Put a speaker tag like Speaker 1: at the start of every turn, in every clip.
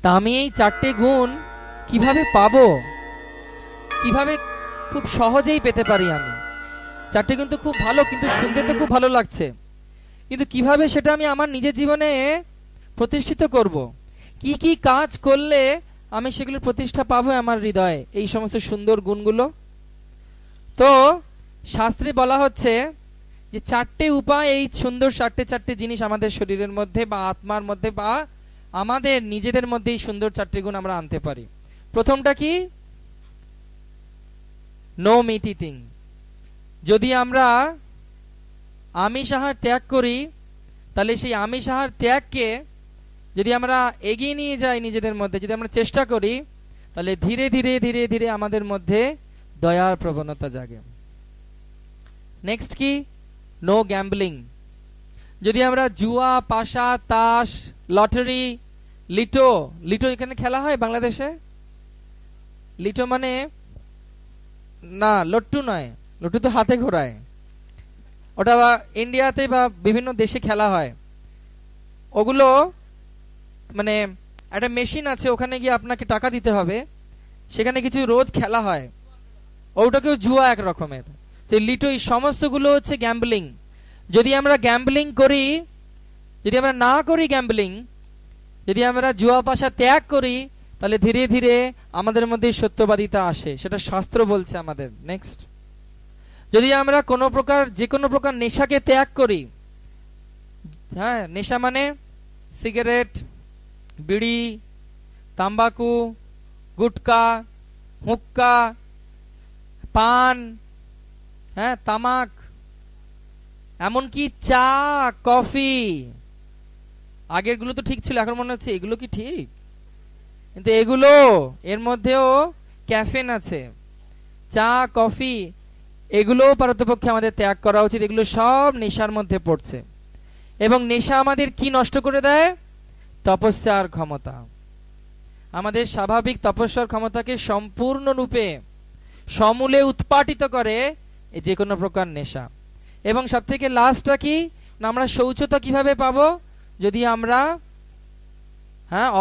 Speaker 1: তা আমি এই চারটে গুণ কিভাবে পাবো, কিভাবে খুব সহজেই পেতে পারি? আমি চারটে কিন্তু খুব ভালো, কিন্তু শুনতে তো খুব ভালো লাগছে, কিন্তু কিভাবে সেটা আমি আমার নিজের জীবনে প্রতিষ্ঠিত করব? কি কি কাজ করলে আমি সেগুলোর প্রতিষ্ঠা পাবো আমার হৃদয়ে, এই সমস্ত সুন্দর গুণগুলো? তো শাস্ত্রে বলা হচ্ছে যে চারটে উপায়, এই সুন্দর চারটে জিনিস আমাদের শরীরের মধ্যে বা আত্মার মধ্যে বা আমাদের নিজেদের মধ্যে এই সুন্দর চারটে গুণ আমরা আনতে পারি। প্রথমটা কি? No meat eating. যদি আমরা আমিষ আহার ত্যাগ করি, তাহলে সেই আমিষ আহার ত্যাগকে যদি আমরা এগিয়ে নিয়ে যাই নিজেদের মধ্যে, যদি আমরা চেষ্টা করি, তাহলে ধীরে ধীরে ধীরে ধীরে আমাদের মধ্যে দয়ার প্রবণতা জাগে। নেক্সট কি? No gambling. যদি আমরা জুয়া, পাশা, তাস, লটারি, লিটো, লিটো এখানে খেলা হয় বাংলাদেশে? লিটো মানে না, লট্টু নয়, লট্টু তো হাতে ঘোরায়, ওটা ইন্ডিয়াতে বা বিভিন্ন দেশে খেলা হয়। ওগুলো মানে একটা মেশিন আছে, ওখানে গিয়ে আপনাকে টাকা দিতে হবে, সেখানে কিছু রোজ খেলা হয়, ওটাকেও জুয়া এক রকমের। যে লিটো, এই সমস্তগুলো হচ্ছে গ্যাম্বলিং। যদি আমরা গ্যাম্বলিং করি, যদি আমরা না করি গ্যাম্বলিং, যদি আমরা জুয়া পাশা ত্যাগ করি, তাহলে ধীরে ধীরে আমাদের মধ্যে সত্যবাদিতা আসে, সেটা শাস্ত্র বলছে আমাদের। নেক্সট, যদি আমরা কোনো প্রকার, যে কোনো প্রকার নেশাকে ত্যাগ করি, হ্যাঁ, নেশা মানে সিগারেট, বিড়ি, তাম্বাকু, গুটকা, হুক্কা, পান, হ্যাঁ, তামাক, এমনকি চা, কফি। আগের গুলো তো ঠিক ছিল, এখন মনে হচ্ছে এগুলো কি ঠিক? কিন্তু এগুলো, এর মধ্যেও ক্যাফেন আছে। চা, কফি, এগুলো পারতপক্ষে আমাদের ত্যাগ করা উচিত। এগুলো সব নেশার মধ্যে পড়ছে, এবং নেশা আমাদের কি নষ্ট করে দেয়? তপস্যার ক্ষমতা। আমাদের স্বাভাবিক তপস্যার ক্ষমতাকে সম্পূর্ণরূপে সমূলে উৎপাটিত করে যে কোনো প্রকার নেশা। এবং সব থেকে লাস্টটা কি? না, আমরা শৌচতা কিভাবে পাবো? যদি আমরা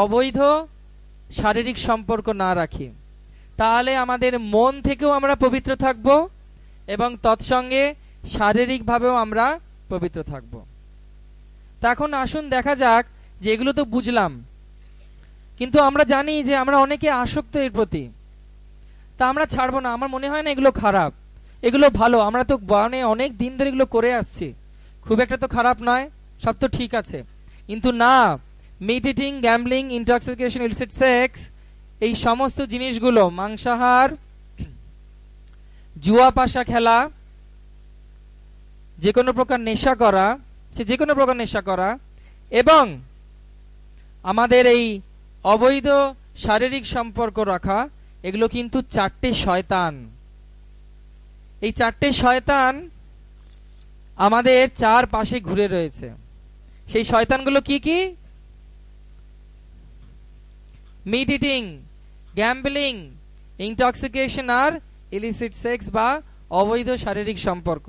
Speaker 1: অবৈধ শারীরিক সম্পর্ক না রাখি, তাহলে আমাদের মন থেকেও আমরা পবিত্র থাকব এবং তৎসঙ্গে শারীরিকভাবেও আমরা পবিত্র থাকব। তা এখন আসুন দেখা যাক যে এগুলো তো বুঝলাম, কিন্তু আমরা জানি যে আমরা অনেকে আসক্ত এর প্রতি, তা আমরা ছাড়বো না। আমার মনে হয় না এগুলো খারাপ, এগুলো ভালো। আমরা তো অনেক দিন ধরে এগুলো করে আসছি, খুব একটা তো খারাপ নয়, সব তো ঠিক আছে। কিন্তু না, meet eating, gambling, intoxication, illicit sex, এই সমস্ত জিনিসগুলো, মাংসাহার, জুয়া পাশা খেলা, যে কোনো প্রকার নেশা করা, যে কোনো প্রকার নেশা করা, এবং আমাদের এই অবৈধ শারীরিক সম্পর্ক রাখা, এগুলো কিন্তু চারটে শয়তান। এই চারটে শয়তান আমাদের চারপাশে ঘুরে রয়েছে। সেই শয়তানগুলো কি কি? মিট ইটিং, গ্যাম্বলিং, ইনটক্সিকেশন আর ইলিসিট সেক্স বা অবৈধ শারীরিক সম্পর্ক।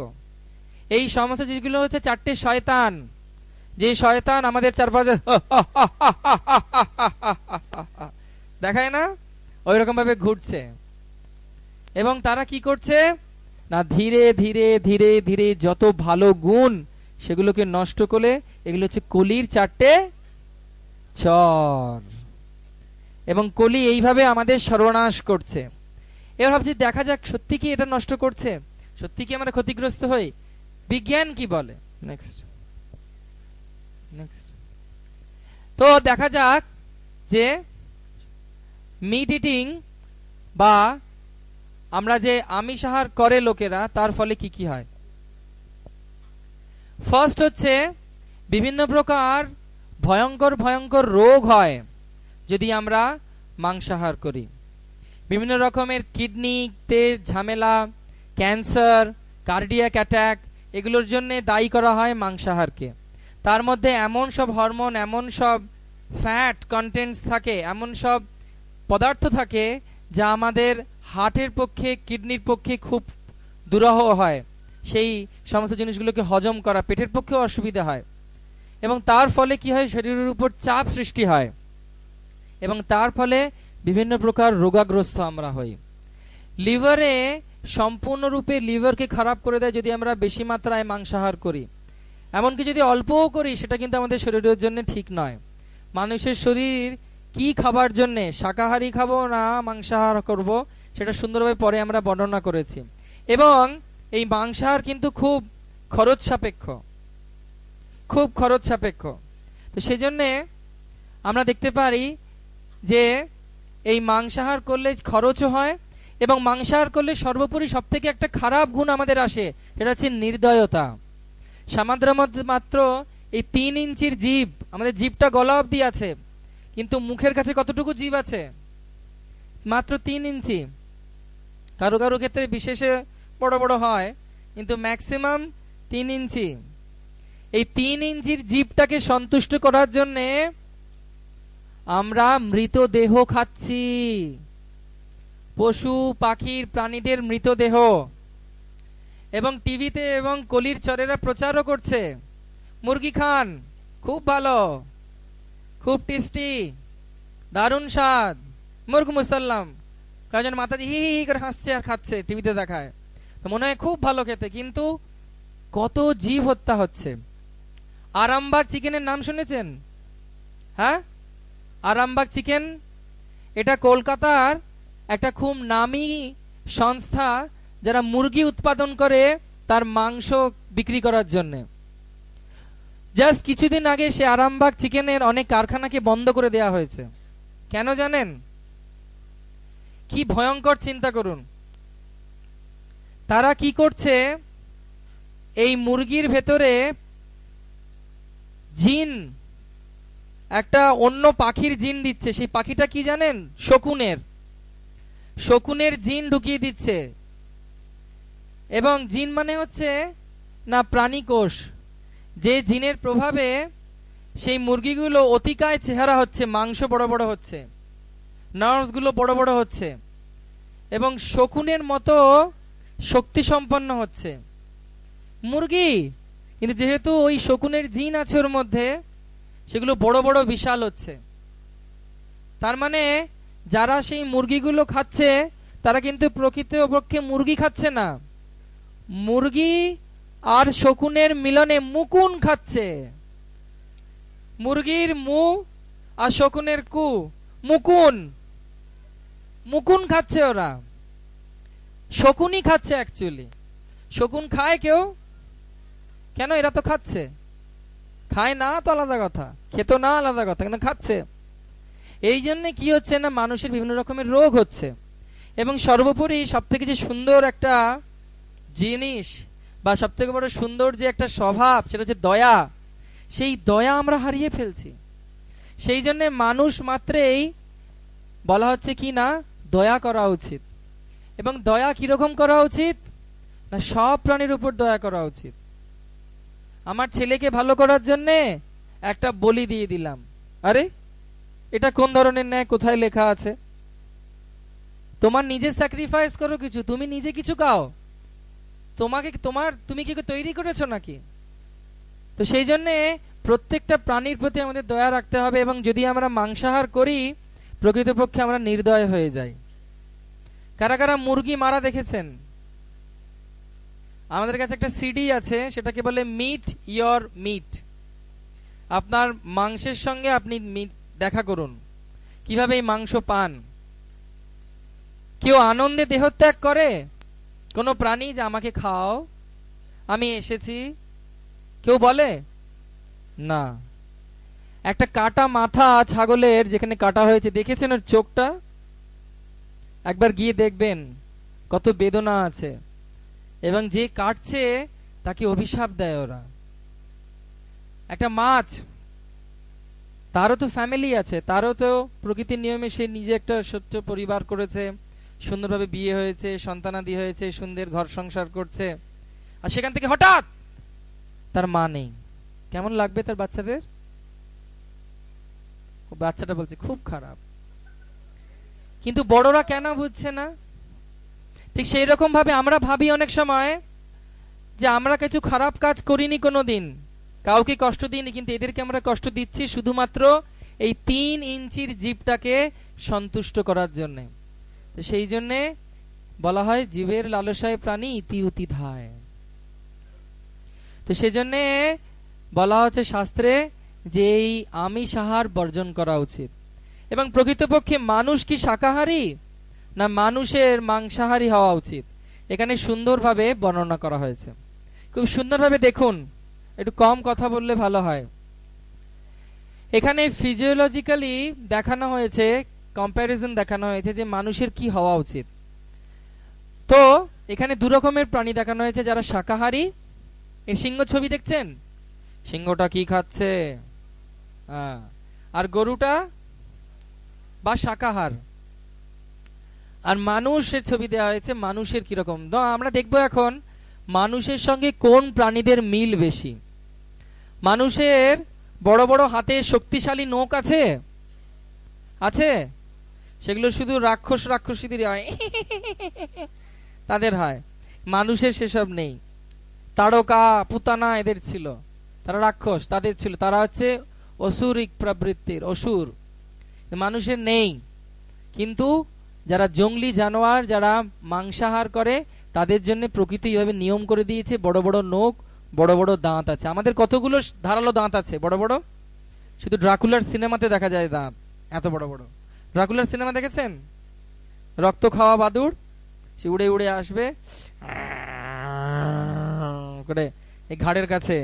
Speaker 1: এই সমস্ত জিনিসগুলো হচ্ছে চারটে শয়তান, যে শয়তান আমাদের চারপাশে দেখায় না, ওই রকম ভাবে ঘুরছে। এবং তারা কি করছে না, ধীরে ধীরে ধীরে ধীরে যত ভালো গুণ সেগুলোকে নষ্ট করে, এগুলো হচ্ছে কলির চারটে চর, এবং কলি এইভাবে আমাদের সর্বনাশ করছে। এবার ভাবছি দেখা যাক সত্যি কি এটা নষ্ট করছে, সত্যি কি আমরা ক্ষতিগ্রস্ত হই, বিজ্ঞান কি বলে। নেক্সট, তো দেখা যাক যে মিট ইটিং বা আমরা যে আমিষ আহার করে লোকেরা, তার ফলে কি কি হয়। ফার্স্ট হচ্ছে বিভিন্ন প্রকার ভয়ঙ্কর ভয়ঙ্কর রোগ হয় যদি আমরা মাংসাহার করি। বিভিন্ন রকমের কিডনিতে ঝামেলা, ক্যান্সার, কার্ডিয়াক অ্যাটাক, এগুলোর জন্য দায়ী করা হয় মাংসাহারকে। তার মধ্যে এমন সব হরমোন, এমন সব ফ্যাট কন্টেন্টস থাকে, এমন সব পদার্থ থাকে যা আমাদের হার্টের পক্ষে, কিডনির পক্ষে খুব দুরূহ হয়। সেই সমস্ত জিনিসগুলোকে হজম করা পেটের পক্ষেও অসুবিধা হয়, এবং তার ফলে কি হয়, শরীরের উপর চাপ সৃষ্টি হয়, এবং তার ফলে বিভিন্ন প্রকার রোগাগ্রস্ত আমরা হই। লিভারে সম্পূর্ণরূপে লিভারকে খারাপ করে দেয় যদি আমরা বেশি মাত্রায় মাংসাহার করি। এমনকি যদি অল্পও করি সেটা কিন্তু আমাদের শরীরের জন্য ঠিক নয়। মানুষের শরীর কি খাবার জন্য, শাকাহারি খাবো না মাংসাহার করব, সেটা সুন্দরভাবে পরে আমরা বর্ণনা করেছি। এবং এই মাংসাহার কিন্তু খুব খরচ সাপেক্ষ, খুব খরচ সাপেক্ষ। তো সেই জন্যে আমরা দেখতে পারি যে এই মাংসাহার করলে খরচও হয়, এবং মাংসাহার করলে সর্বোপরি সব থেকে একটা খারাপ গুণ আমাদের আসে, সেটা হচ্ছে নির্দয়তা। মাত্র এই 3 ইঞ্চির জীব, আমাদের জীবটা গলা অবধি আছে, কিন্তু মুখের কাছে কতটুকু জীব আছে? মাত্র 3 ইঞ্চি। কারো কারো ক্ষেত্রে বিশেষে বড় বড় হয়, কিন্তু ম্যাক্সিমাম 3 ইঞ্চি। এই 3 ইঞ্চির জীবটাকে সন্তুষ্ট করার জন্যে আমরা মৃতদেহ খাচ্ছি, পশু পাখির প্রাণীদের মৃতদেহ। এবং টিভিতে এবং কলির চরেরা প্রচারও করছে, মুরগি খান, খুব ভালো, খুব টেস্টি, দারুণ স্বাদ, মুরগ মুসাল্লাম। কয়েকজন মাতাজি হি হি করে হাসছে আর খাচ্ছে, টিভিতে দেখায়, তো মনে হয় খুব ভালো খেতে, কিন্তু কত জীব হত্যা হচ্ছে। আরামবাগ চিকেনের নাম শুনেছেন? হ্যাঁ, আরামবাগ চিকেন, এটা কলকাতার একটা খুব নামী সংস্থা যারা মুরগি উৎপাদন করে তার মাংস বিক্রি করার জন্য। জাস্ট কিছুদিন আগে সে আরামবাগ চিকেনের অনেক কারখানাকে বন্ধ করে দেওয়া হয়েছে। কেন জানেন? কি ভয়ঙ্কর, চিন্তা করুন। তারা কি করছে, এই মুরগির ভেতরে জিন, একটা অন্য পাখির জিন দিচ্ছে। সেই পাখিটা কি জানেন? শকুনের জিন ঢুকিয়ে দিচ্ছে। এবং জিন মানে হচ্ছে না প্রাণী কোষ, যে জিনের প্রভাবে সেই মুরগিগুলো অতিকায় চেহারা হচ্ছে, মাংস বড় বড় হচ্ছে, নার্ভস গুলো বড় বড় হচ্ছে, এবং শকুনের মতো শক্তি সম্পন্ন হচ্ছে মুরগি। কিন্তু যেহেতু ওই শকুনের জিন আছে ওর মধ্যে, সেগুলো বড় বড় বিশাল হচ্ছে। তার মানে যারা সেই মুরগিগুলো খাচ্ছে তারা কিন্তু প্রকৃতপক্ষে মুরগি খাচ্ছে না, মুরগি আর শকুনের মিলনে মুকুন খাচ্ছে। মুরগির মু আর শকুনের কু, মুকুন, মুকুন খাচ্ছে ওরা। শকুনই খাচ্ছে অ্যাকচুয়ালি। শকুন খায় কেউ? কেন? এরা তো খাচ্ছে। খায় না তো আলাদা কথা, খেত না আলাদা কথা, কিন্তু খাচ্ছে। এই জন্য কি হচ্ছে না, মানুষের বিভিন্ন রকমের রোগ হচ্ছে। এবং সর্বোপরি সব থেকে যে সুন্দর একটা জিনিস বা সব থেকে বড় সুন্দর যে একটা স্বভাব, সেটা হচ্ছে দয়া। সেই দয়া আমরা হারিয়ে ফেলছি। সেই জন্য মানুষ মাত্রেই বলা হচ্ছে কি না, দয়া করা উচিত। এবং দয়া কিরকম করা উচিত না, সব প্রাণীর উপর দয়া করা উচিত। আমার ছেলেকে ভালো করার জন্য একটা বলি দিয়ে দিলাম, আরে এটা কোন ধরনের ন্যায়? কোথায় লেখা আছে? তোমার নিজে স্যাক্রিফাইস করো কিছু, তুমি নিজে কিছু খাও, তুমি কি তৈরি করেছো নাকি? তো সেই জন্য প্রত্যেকটা প্রাণীর প্রতি আমাদের দয়া রাখতে হবে। এবং যদি আমরা মাংসাহার করি, প্রকৃতপক্ষে আমরা নির্দয় হয়ে যাই। কারা কারা মুরগি মারা দেখেছেন? আমাদের কাছে একটা সিডি আছে, সেটাকে বলে মিট ইয়োর মিট। আপনার মাংসের সঙ্গে আপনি দেখা করুন, কিভাবে এই মাংস পান। কেউ আনন্দে দেহত্যাগ করে কোন প্রাণী যে আমাকে খাও, আমি এসেছি? কেউ বলে না। একটা কাটা মাথা ছাগলের যেখানে কাটা হয়েছে, দেখেছেন ওর চোখটা? একবার গিয়ে দেখবেন কত বেদনা আছে। এবং যে কাটছে তাকে অভিশাপ দেয় ওরা। একটা মাছ, তারও তো ফ্যামিলি আছে, তারও তো প্রকৃতির নিয়মে সে নিজে একটা ছোট্ট পরিবার করেছে, সুন্দরভাবে বিয়ে হয়েছে, সন্তানাদি হয়েছে, সুন্দর ঘর সংসার করছে, আর সেখান থেকে হঠাৎ তার মা নেই। কেমন লাগবে তার বাচ্চাদের? বাচ্চাটা বলছে খুব খারাপ। কিন্তু বড়রা কেন বুঝছে না? ঠিক সেই রকম ভাবে আমরা ভাবি অনেক সময় যে আমরা কিছু খারাপ কাজ করিনি কোনোদিন, কাউকে কষ্ট দিইনি, কিন্তু এদেরকে আমরা কষ্ট দিচ্ছি শুধুমাত্র এই 3 ইঞ্চির জীবটাকে সন্তুষ্ট করার জন্য। সেই জন্যে বলা হয় জীবের লালসায় প্রাণী ইতি উতি ধায়। তো সেজন্য বলা হচ্ছে শাস্ত্রে যে এই আমিষ আহার বর্জন করা উচিত। এবং প্রকৃতপক্ষে মানুষ কি শাকাহারী না মানুষের মাংসাহারী হওয়া উচিত, এখানে সুন্দরভাবে বর্ণনা করা হয়েছে। খুব সুন্দরভাবে দেখুন, একটু কম কথা বললে ভালো হয়। এখানে ফিজিওলজিক্যালি দেখানো হয়েছে, কম্প্যারিজন দেখানো হয়েছে যে মানুষের কি হওয়া উচিত। তো এখানে দু রকমের প্রাণী দেখানো হয়েছে, যারা শাকাহারী। এই সিংহ ছবি দেখছেন, সিংহটা কি খাচ্ছে, আর গরুটা বা শাকাহার। আর মানুষের ছবি দেওয়া হয়েছে, মানুষের কিরকম। আমরা দেখবো এখন মানুষের সঙ্গে কোন প্রাণীদের মিল বেশি। মানুষের বড় বড় হাতে শক্তিশালী নখ আছে, আছে? সেগুলো শুধু রাক্ষসীদের হয়, তাদের হয়। মানুষের সেসব নেই। তাড়কা পুতানা এদের ছিল, তারা রাক্ষস, তাদের ছিল, তারা হচ্ছে অসুরিক প্রবৃত্তির, অসুর। মানুষের নেই। কিন্তু যারা জঙ্গলি জানোয়ার, যারা মাংসাহার করে, তাদের জন্য প্রকৃতি এইভাবে নিয়ম করে দিয়েছে, বড় বড় নখ, বড় বড় দাঁত আছে। আমাদের কতগুলো ধারালো দাঁত আছে, বড় বড়, শুধু ড্রাকুলার সিনেমাতে দেখা যায় দাঁত এত বড় বড়। ড্রাকুলার সিনেমা দেখেছেন? রক্ত খাওয়া বাদুড়, সে উড়ে উড়ে আসবে করে এই ঘাড়ের কাছে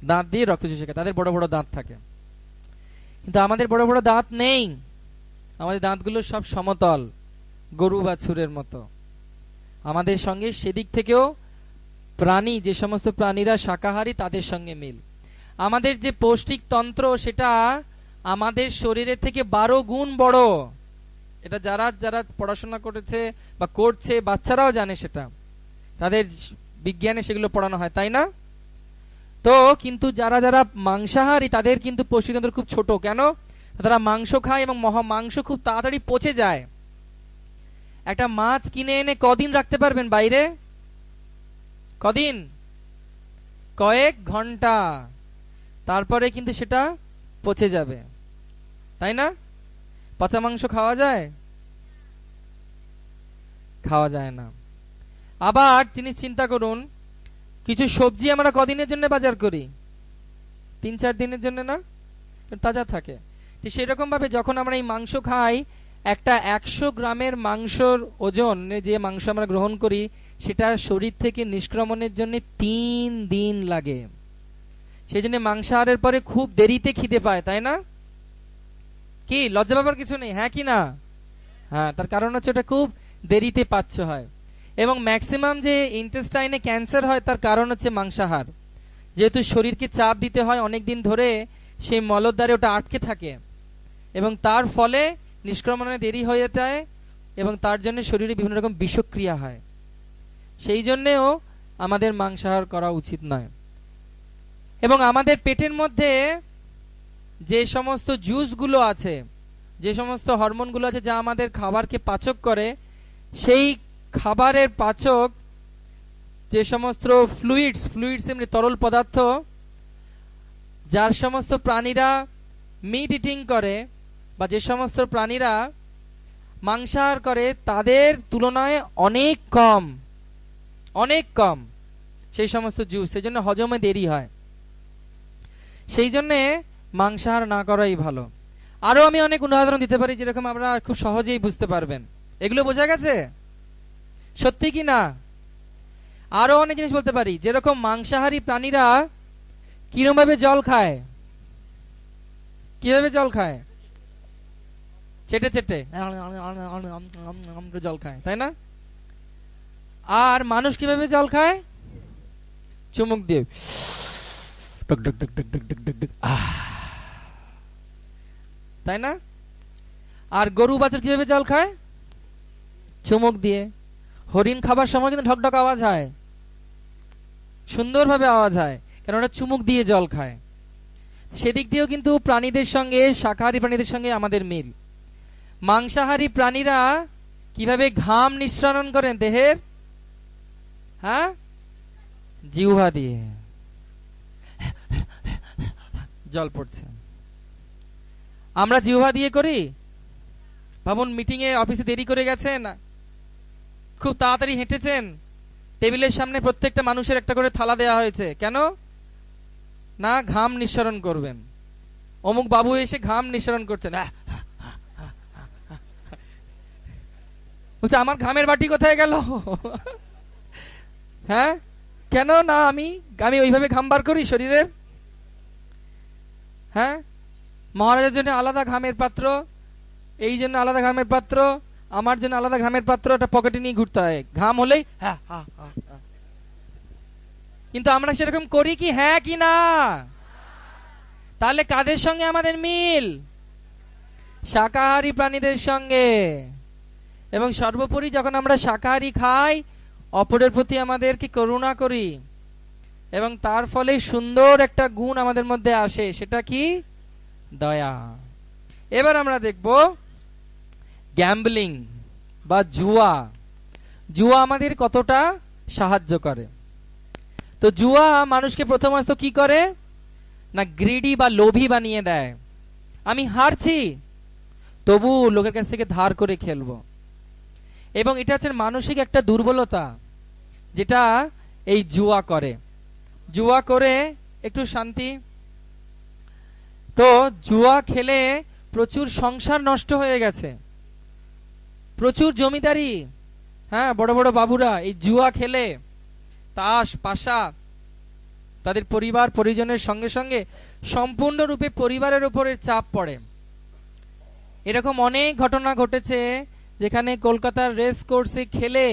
Speaker 1: দাঁত দিয়ে রক্ত চুষে খায়, তাদের বড় বড় দাঁত থাকে। কিন্তু আমাদের বড় বড় দাঁত নেই, আমাদের দাঁতগুলো সব সমতল, গরু বাছুরের মতো। আমাদের সঙ্গে সেদিক থেকেও প্রাণী, যে সমস্ত প্রাণীরা শাকাহারী, তাদের সঙ্গে মিল। আমাদের যে পৌষ্টিক তন্ত্র, সেটা আমাদের শরীরের থেকে 12 গুণ বড়। এটা যারা যারা পড়াশোনা করেছে বা করছে, বাচ্চারাও জানে সেটা, তাদের বিজ্ঞানে সেগুলো পড়ানো হয়, তাই না? তো কিন্তু যারা যারা মাংসাহারী, তাদের কিন্তু পৌষ্টিকতন্ত্র খুব ছোট। কেন? তারা মাংস খায় এবং মাংস খুব তাড়াতাড়ি পচে যায়। একটা মাছ কিনে এনে কদিন রাখতে পারবেন বাইরে? কদিন? কয়েক ঘন্টা, তারপরে কিন্তু সেটা পচে যাবে, তাই না? পচা মাংস খাওয়া যায়? খাওয়া যায় না। আবার তিনি চিন্তা করুন, কিছু সবজি আমরা কদিনের জন্য বাজার করি? 3-4 দিনের জন্য, না? তাজা থাকে। সেরকম ভাবে যখন আমরা এই মাংস খাই, একটা 100 গ্রামের মাংসর ওজন, যে মাংস আমরা গ্রহণ করি, সেটা শরীর থেকে নিষ্ক্রমণের জন্য 3 দিন লাগে। সেই জন্য মাংসাহারের পরে খুব দেরিতে খিদে পায়, তাই না? কি লজ্জা পাবার কিছু নেই, হ্যাঁ কি না? হ্যাঁ, তার কারণ হচ্ছে ওটা খুব দেরিতে পাচ্ছ হয়। এবং ম্যাক্সিমাম যে ইন্টেস্টাইনে ক্যান্সার হয়, তার কারণ হচ্ছে মাংসাহার। যেহেতু শরীরকে চাপ দিতে হয় অনেক দিন ধরে, সেই মলদ্বারে ওটা আটকে থাকে এবং তার ফলে নিষ্ক্রমণে দেরি হয়ে যায় এবং তার জন্য শরীরে বিভিন্ন রকম বিষক্রিয়া হয়। সেই জন্যেও আমাদের মাংসাহার করা উচিত নয়। এবং আমাদের পেটের মধ্যে যে সমস্ত জুসগুলো আছে, যে সমস্ত হরমোনগুলো আছে, যা আমাদের খাবারকে পাচক করে, সেই খাবারের পাচক যে সমস্ত ফ্লুইডস এমনি তরল পদার্থ, যার সমস্ত প্রাণীরা মিট ইটিং করে বা যে সমস্ত প্রাণীরা মাংসাহার করে, তাদের তুলনায় অনেক কম, অনেক কম সেই সমস্ত জুস। সেই জন্য হজমে দেরি হয়। সেই জন্যে মাংসাহার না করাই ভালো। আরো আমি অনেক উদাহরণ দিতে পারি, যেরকম আমরা খুব সহজেই বুঝতে পারবেন। এগুলো বোঝা গেছে? সত্যি কি না? আরো অনেক জিনিস বলতে পারি, যেরকম মাংসাহারী প্রাণীরা কিরকম ভাবে জল খায়। কিভাবে জল খায়? চেটে চেটে জল খায়, তাই না? আর মানুষ কিভাবে জল খায়? চুমুক দিয়ে, তাই না? আর গরু বাছুর কিভাবে জল খায়? চুমুক দিয়ে। হরিণ খাবার সময় কিন্তু ঢকঢক আওয়াজ হয়, সুন্দরভাবে আওয়াজ হয়, কারণ ওরা চুমুক দিয়ে জল খায়। সেদিক দিয়েও কিন্তু প্রাণীদের সঙ্গে, শাকাহারী প্রাণীদের সঙ্গে আমাদের মিল। মাংসাহারী প্রাণীরা কিভাবে ঘাম নিঃসরণ করেন দেহের? হ্যাঁ, জিহ্বা দিয়ে। জল পড়ছে। আমরা জিহ্বা দিয়ে করি। ভাবুন, মিটিং এ অফিসে দেরি করে গেছেন, খুব তাড়াতাড়ি হেঁটেছেন, টেবিলের সামনে প্রত্যেকটা মানুষের একটা করে থালা দেওয়া হয়েছে, কেন না? ঘাম নিঃসরণ করবেন। অমুক বাবু এসে ঘাম নিঃসরণ করছেন, বলছে আমার ঘামের বাটি কোথায় গেল? হ্যাঁ, কেন না? আমি ওইভাবে ঘাম বার করি শরীরের। হ্যাঁ, মহারাজের জন্য আলাদা ঘামের পাত্র, এই জন্য আলাদা ঘামের পাত্র, আমার জন্য আলাদা ঘামের পাত্র, একটা পকেটে নিয়ে ঘুরতে হয়, ঘাম হলেই হ্যাঁ। কিন্তু আমরা সেরকম করি কি? হ্যাঁ কি না? তাহলে কাদের সঙ্গে আমাদের মিল? শাকাহারী প্রাণীদের সঙ্গে। এবং সর্বোপরি যখন আমরা শাকাহারী খাই, অপরের প্রতি আমাদেরকে করুণা করি, এবং তার ফলে সুন্দর একটা গুণ আমাদের মধ্যে আসে, সেটা কি? দয়া। এবার আমরা দেখব গ্যাম্বলিং বা জুয়া। জুয়া আমাদের কতটা সাহায্য করে। তো জুয়া মানুষকে প্রথমত কি করে না, গ্রিডি বা লোভী বানিয়ে দেয়। আমি হারছি, তবু লোকের কাছ থেকে ধার করে খেলবো। এবং এটা হচ্ছে মানসিক একটা দুর্বলতা, যেটা এই জুয়া করে। জুয়া করে একটু শান্তি। তো জুয়া খেলে প্রচুর সংসার নষ্ট হয়ে গেছে, প্রচুর জমিদারি। হ্যাঁ, বড় বড় বাবুরা এই জুয়া খেলে, তাস পাশা, তাদের পরিবার পরিজনের সঙ্গে সঙ্গে সম্পূর্ণরূপে পরিবারের উপরে চাপ পড়ে। এরকম অনেক ঘটনা ঘটেছে যেখানে কলকাতার রেস কোর্সে খেলে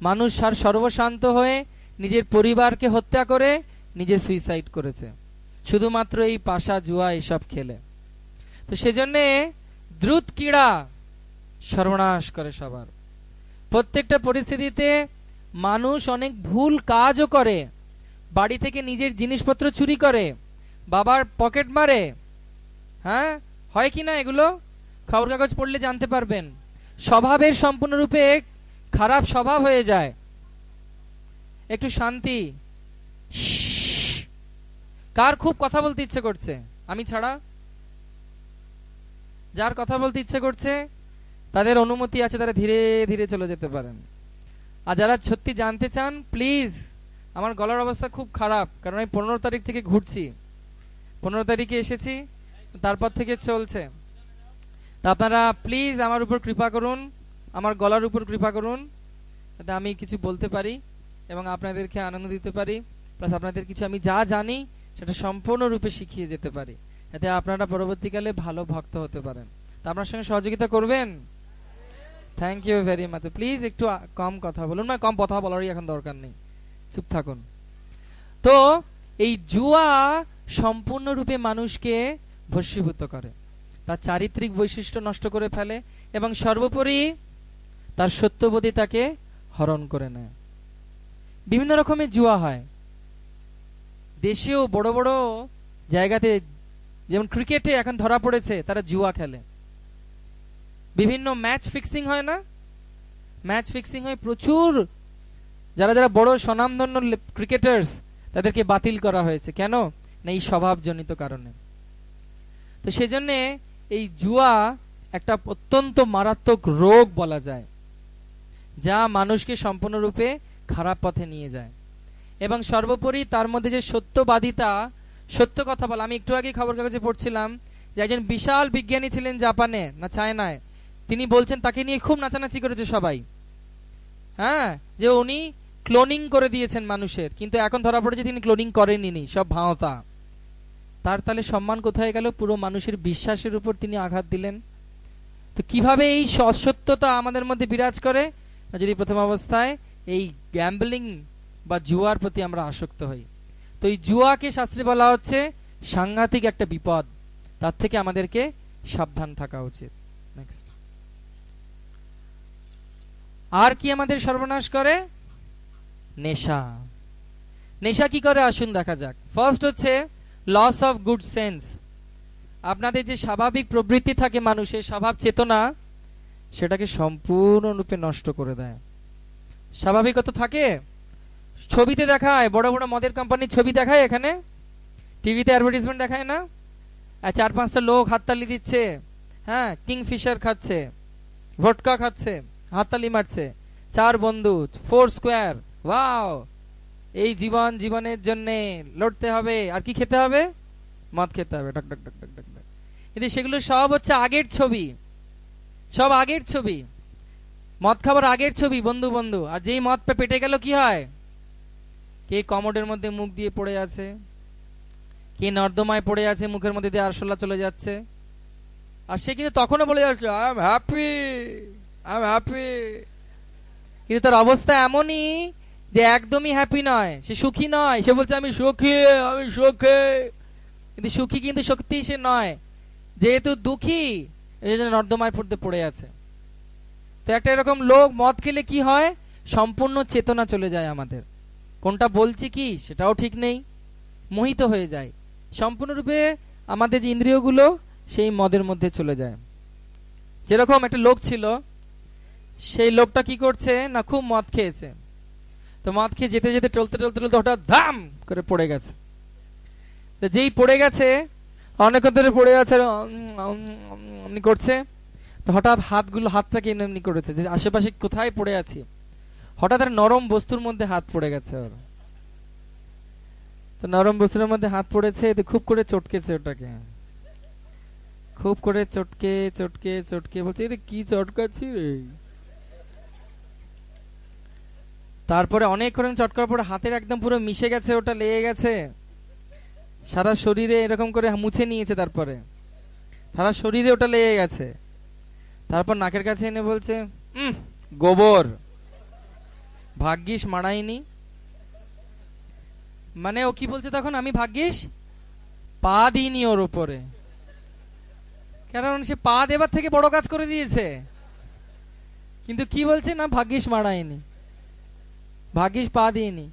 Speaker 1: মানুষ আর সর্বশান্ত হয়ে নিজের পরিবারকে হত্যা করে নিজে সুইসাইড করেছে, শুধুমাত্র এই পাশা জুয়া এসব খেলে। তো সেজন্যে দ্রুত ক্রীড়া সর্বনাশ করে সবার। প্রত্যেকটা পরিস্থিতিতে মানুষ অনেক ভুল কাজও করে, বাড়ি থেকে নিজের জিনিসপত্র চুরি করে, বাবার পকেট মারে। হ্যাঁ, হয় কি না? এগুলো খবর কাগজ পড়লে জানতে পারবেন। স্বভাবের সম্পূর্ণরূপে খারাপ স্বভাব হয়ে যায়। একটু শান্তি। কার খুব কথা বলতে ইচ্ছে করছে? আমি ছাড়া। যার কথা বলতে ইচ্ছে করছে তাদের অনুমতি আছে, তারা ধীরে ধীরে চলে যেতে পারেন। আর যারা সত্যি জানতে চান, প্লিজ, আমার গলার অবস্থা খুব খারাপ, কারণ আমি 15 তারিখ থেকে ঘুরছি, 15 তারিখে এসেছি, তারপর থেকে চলছে। তা আপনারা প্লিজ আমার উপর কৃপা করুন, আমার গলার উপর কৃপা করুন, যাতে আমি কিছু বলতে পারি এবং আপনাদেরকে আনন্দ দিতে পারি, প্লাস আপনাদের কিছু আমি যা জানি সেটা সম্পূর্ণরূপে শিখিয়ে যেতে পারি, যাতে আপনারা পরবর্তীকালে ভালো ভক্ত হতে পারেন। তা আপনার সঙ্গে সহযোগিতা করবেন? Thank you very much. Please একটু কম কথা বলুন, না কম কথা বলারই এখন দরকার নেই, চুপ থাকুন। তো এই জুয়া সম্পূর্ণরূপে মানুষকে ভস্মীভূত করে, তার চারিত্রিক বৈশিষ্ট্য নষ্ট করে ফেলে, এবং সর্বোপরি তার সত্যবোধিতাকে হরণ করে নেয়। বিভিন্ন রকমের জুয়া হয় দেশেও, বড় বড় জায়গাতে, যেমন ক্রিকেটে এখন ধরা পড়েছে তারা জুয়া খেলে। বিভিন্ন ম্যাচ ফিক্সিং হয় না? ম্যাচ ফিক্সিং হয় প্রচুর। যারা যারা বড় স্বনামধন্য ক্রিকেটার্স, তাদেরকে বাতিল করা হয়েছে। কেন না? এই স্বভাবজনিত কারণে। তো সেজন্য এই জুয়া একটা অত্যন্ত মারাত্মক রোগ বলা যায়, যা মানুষকে সম্পূর্ণরূপে খারাপ পথে নিয়ে যায়। এবং সর্বোপরি তার মধ্যে যে সত্যবাদিতা, সত্য কথা বলা। আমি একটু আগে খবর কাগজে পড়ছিলাম যে একজন বিশাল বিজ্ঞানী ছিলেন জাপানে না চায়নায়, তিনি বলছেন তাকে নিয়ে খুব নাচানাচি করেছে সবাই। হ্যাঁ, যে উনি ক্লোনিং করে দিয়েছেন মানুষের, কিন্তু এখন ধরা পড়েছে তিনি ক্লোনিং করেননি, সব ভাঁওতা। তার তাহলে সম্মান কোথায় গেল? পুরো মানুষের বিশ্বাসের উপর তিনি আঘাত দিলেন। তো কিভাবে এই অসত্যতা আমাদের মধ্যে বিরাজ করে? যদি প্রথম অবস্থায় এই গ্যাম্বলিং বা জুয়ার প্রতি আমরা আসক্ত হই। তো এই জুয়াকে শাস্ত্রে বলা হচ্ছে সাংঘাতিক একটা বিপদ, তার থেকে আমাদেরকে সাবধান থাকা উচিত। নেক্সট, আর কি আমাদের সর্বনাশ করে? নেশা। নেশা কি করে আসুন দেখা যাক। ফার্স্ট হচ্ছে লস অফ গুড সেন্স। আপনাদের যে স্বাভাবিক প্রবৃত্তি থাকে মানুষের, স্বভাব চেতনা, সেটাকে সম্পূর্ণরূপে নষ্ট করে দেয়। স্বাভাবিকতা থাকে, ছবিতে দেখায়, বড় বড় মদের কোম্পানির ছবি দেখায়, এখানে টিভিতে অ্যাডভার্টাইজমেন্ট দেখায় না? আর 4-5টা লোক হাততালি দিচ্ছে, হ্যাঁ, কিংফিশার খাচ্ছে, ভটকা খাচ্ছে, হাততালি মারছে, 4 বন্ধু, 4 স্কোয়ার, ওয়াও, এই জীবনের জন্য লড়তে হবে, আর কি খেতে হবে, মদ খেতে হবে, ডক ডক ডক ডক ডক ডক। কিন্তু সেগুলো সব হচ্ছে আগের ছবি, সব আগের ছবি, মদ খাবার আগের ছবি বন্ধু বন্ধু। আর যেই মদ পেটে গেল কি হয়, কে কমোডের মধ্যে মুখ দিয়ে পড়ে আছে, কে নর্দমায় পড়ে আছে, মুখের মধ্যে দিয়ে আরশোলা চলে যাচ্ছে, আর সে কিন্তু তখনও বলে যাচ্ছে I am happy, I am happy. কিন্তু তার অবস্থা এমনই যে একদমই হ্যাপি নয়, সে সুখী নয়, সে বলছে আমি সুখী, আমি সুখী, কিন্তু সুখী কিন্তু সত্যি সে নয়, যেহেতু দুঃখী এই জন্য নর্দমায় পড়তে পড়ে আছে। তো একটা এরকম লোক মদ খেলে কি হয়, সম্পূর্ণ চেতনা চলে যায় আমাদের, কোনটা বলছি কি সেটাও ঠিক নেই, মোহিত হয়ে যায় সম্পূর্ণরূপে, আমাদের যে ইন্দ্রিয়গুলো সেই মদের মধ্যে চলে যায়। যেরকম একটা লোক ছিল, সেই লোকটা কি করছে না, খুব মদ খেয়েছে, তো মদ খেয়ে যেতে যেতে চলতে চলতে চলতে হঠাৎ ধাম করে পড়ে গেছে। তো যেই পড়ে গেছে, অনেকক্ষণ ধরে পড়ে গেছে, এমনি করছে, তো হঠাৎ হাতটাকে এমনি করেছে যে আশেপাশে কোথায় পড়ে আছি, হঠাৎ আর নরম বস্তুর মধ্যে হাত পড়ে গেছে ওর। তো নরম বস্তুর মধ্যে হাত পড়েছে, খুব করে চটকেছে ওটাকে, খুব করে চটকে চটকে চটকে বলছে এটা কি চটকাচ্ছি রে। তারপরে অনেকক্ষণ চটকার পরে হাতের একদম পুরো মিশে গেছে, ওটা লেগে গেছে সারা শরীরে, এরকম করে মুছে নিয়েছে, তারপরে সারা শরীরে ওটা লেগে গেছে। তারপর নাকের কাছে এনে বলছে গোবর, ভাগ্যিস মারাইনি। মানে ও কি বলছে তখন, আমি ভাগ্যিস পা দিইনি ওর উপরে, কারণ সে পা দেবার থেকে বড় কাজ করে দিয়েছে। কিন্তু কি বলছে না, ভাগ্যিস মারাইনি, ভাগ্যিস পা দিইনি।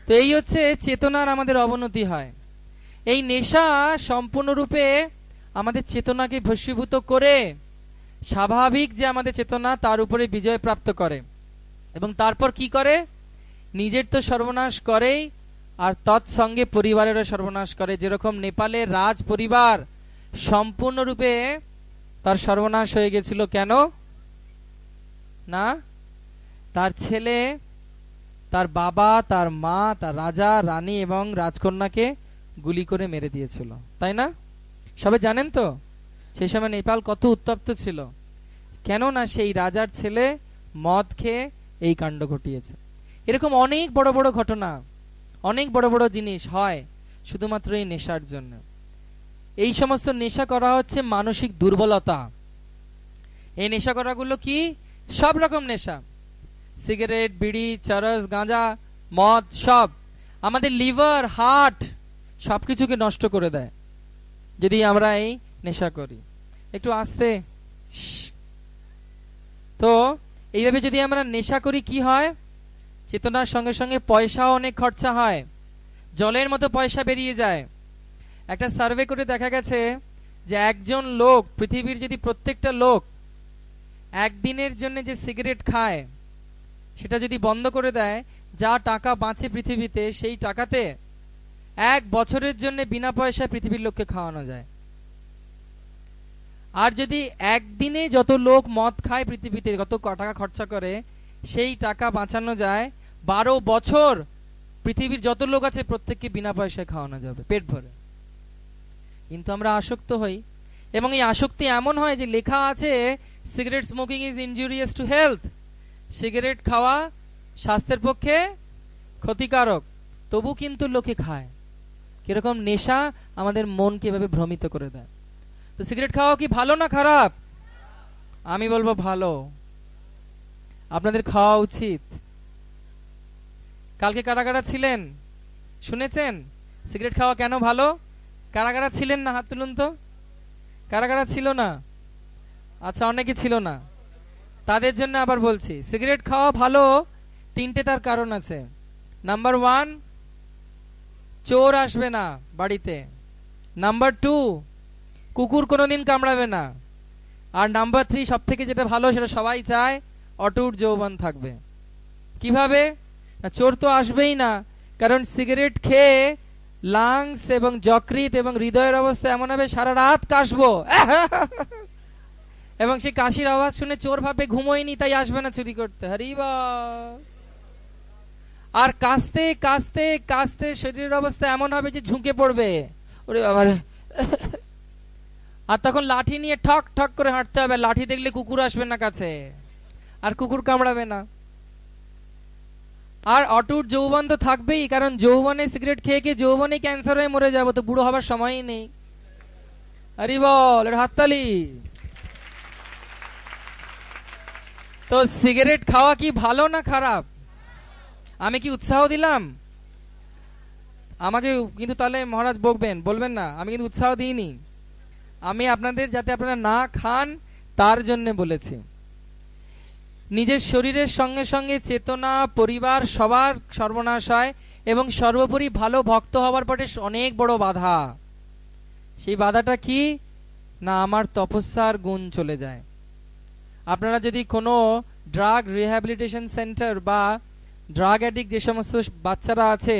Speaker 1: তো এই হচ্ছে চেতনার আমাদের অবনতি হয়। এই নেশা সম্পূর্ণরূপে আমাদের চেতনাকে ভস্মীভূত করে স্বাভাবিক যে আমাদের চেতনা তার উপরে বিজয় প্রাপ্ত করে, এবং তারপর কি করে, নিজের তো সর্বনাশ করেই, আর তৎসঙ্গে পরিবারেরও সর্বনাশ করে। যেরকম নেপালের রাজ পরিবার সম্পূর্ণরূপে তার সর্বনাশ হয়ে গেছিল, কেন না, তার ছেলে, তার বাবা, তার মা, তার রাজা রানী এবং রাজকন্যাকে গুলি করে মেরে দিয়েছিল, তাই না? সবাই জানেন তো সেই সময় নেপাল কত উত্তপ্ত ছিল, কেন না সেই রাজার ছেলে মদ খেয়ে এই কাণ্ড ঘটিয়েছে। এরকম অনেক বড় বড় ঘটনা, অনেক বড় বড় জিনিস হয় শুধুমাত্র এই নেশার জন্য। এই সমস্ত নেশা করা হচ্ছে মানসিক দুর্বলতা। এই নেশা করাগুলো কি, সব রকম নেশা, সিগারেট, বিড়ি, চরস, গাঁজা, মদ, সব আমাদের লিভার, হার্ট সবকিছুকে নষ্ট করে দেয় যদি আমরা এই নেশা করি। একটু আস্তে। তো এইভাবে যদি আমরা নেশা করি কি হয়, চেতনার সঙ্গে সঙ্গে পয়সাও অনেক খরচা হয়, জলের মতো পয়সা বেরিয়ে যায়। একটা সার্ভে করে দেখা গেছে যে একজন লোক, পৃথিবীর যদি প্রত্যেকটা লোক একদিনের জন্য যে সিগারেট খায় সেটা যদি বন্ধ করে দেয়, যা টাকা বাঁচে পৃথিবীতে সেই টাকাতে 1 বছরের জন্য বিনা পয়সায় পৃথিবীর লোককে খাওয়ানো যায়। আর যদি একদিনে যত লোক মদ খায় পৃথিবীতে, কত টাকা খরচা করে, সেই টাকা বাঁচানো যায় 12 বছর পৃথিবীর যত লোক আছে প্রত্যেককে বিনা পয়সায় খাওয়ানো যাবে পেট ভরে। কিন্তু আমরা আসক্ত হই, এবং এই আসক্তি এমন হয় যে লেখা আছে cigarette smoking is injurious to health, cigarette খাওয়া স্বাস্থ্যের পক্ষে ক্ষতিকারক, তবু কিন্তু লোকে খায়। কিরকম নেশা আমাদের মনকে এভাবে ভ্রমিত করে দেয়। তো সিগারেট খাওয়া কি ভালো না খারাপ? আমি বলবো ভালো, আপনাদের খাওয়া উচিত। কালকে কারা কারা ছিলেন শুনেছেন সিগারেট খাওয়া কেন ভালো? কারা কারা ছিলেন না হাত তুলুন তো, কারা কারা ছিল না? আচ্ছা, অনেকে ছিল না, তাদের জন্য আবার বলছি সিগারেট খাওয়া ভালো। 3টে তার কারণ আছে। নাম্বার 1, চোর আসবে না বাড়িতে। নাম্বার 2, কুকুর কোনোদিন কামড়াবে না। আর নাম্বার 3, সব থেকে যেটা ভালো সেটা সবাই চায়, অটুট যৌবন থাকবে। কিভাবে? না, চোর তো আসবেই না, কারণ সিগারেট খেয়ে লাংস এবং যকৃৎ এবং হৃদয়ের অবস্থা এমন হবে সারা রাত কাশবো এবং সেই কাশির আওয়াজ শুনে চোর ভাবে ঘুমোয়নি তাই আসবে না চুরি করতে। হরিবা। আর কাশতে কাশতে কাশতে শরীরের অবস্থা এমন হবে যে ঝুঁকে পড়বে, ওরে বাবারে। আর তখন লাঠি নিয়ে ঠক ঠক করে হাঁটতে হবে, লাঠি দেখলে কুকুর আসবে না কাছে, আর কুকুর কামড়াবে না। আর অটুট যৌবন তো থাকবেই, কারণ যৌবনে সিগারেট খেয়ে খেয়ে যৌবনে ক্যান্সার হয়ে মরে যাবো, তো বুড়ো হবার সময়ই নেই। আরে বল, এর হাততালি। তো সিগারেট খাওয়া কি ভালো না খারাপ? আমি কি উৎসাহ দিলাম? আমাকে কিন্তু তাহলে মহারাজ বকবেন, বলবেন না আমি কিন্তু উৎসাহ দিইনি। আমি আপনাদের যাতে আপনারা না খান তার জন্য বলেছি। নিজের শরীরের সঙ্গে সঙ্গে চেতনা, পরিবার সবার সর্বনাশ হয়, এবং সর্বোপরি ভালো ভক্ত হবার পরে অনেক বড় বাধা। সেই বাধাটা কি না, আমার তপস্যার গুণ চলে যায়। আপনারা যদি কোনো ড্রাগ রিহ্যাবিলিটেশন সেন্টার বা ড্রাগ অ্যাডিক্ট যে সমস্ত বাচ্চারা আছে,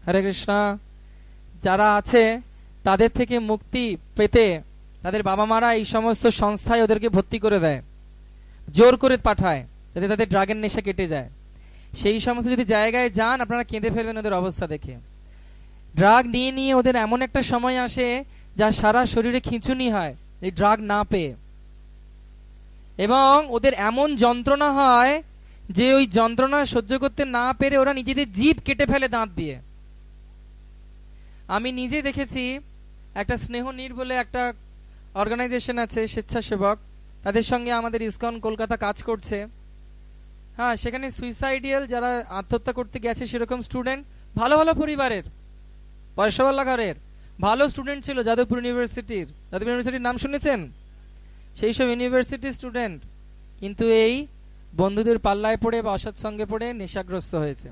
Speaker 1: হরে কৃষ্ণা, যারা আছে তাদের থেকে মুক্তি পেতে তাদের বাবা মারা এই সমস্ত সংস্থায় ওদেরকে ভর্তি করে দেয়, জোর করে পাঠায় যাতে তাদের ড্রাগের নেশা কেটে যায়। সেই সমস্ত যদি জায়গায় যান আপনারা কেঁদে ফেলবেন ওদের অবস্থা দেখে। ড্রাগ নিয়ে নিয়ে ওদের এমন একটা সময় আসে যা সারা শরীরে খিঁচুনি হয় এই ড্রাগ না পেয়ে, এবং ওদের এমন যন্ত্রণা হয় যে ওই যন্ত্রণা সহ্য করতে না পেরে ওরা নিজেদের জিভ কেটে ফেলে দাঁত দিয়ে। আমি নিজে দেখেছি, একটা স্নেহনীর বলে একটা অর্গানাইজেশন আছে স্বেচ্ছাসেবক, তাদের সঙ্গে আমাদের ইসকন কলকাতা কাজ করছে। হ্যাঁ, সেখানে সুইসাইডিয়াল যারা আত্মহত্যা করতে গেছে সেরকম স্টুডেন্ট, ভালো ভালো পরিবারের, পয়সাওয়ালা ঘরের ভালো স্টুডেন্ট ছিল, যাদবপুর ইউনিভার্সিটির নাম শুনেছেন? সেই সব ইউনিভার্সিটি স্টুডেন্ট কিন্তু এই বন্ধুদের পাল্লায় পড়ে বা অসৎসঙ্গে পড়ে নেশাগ্রস্ত হয়েছে।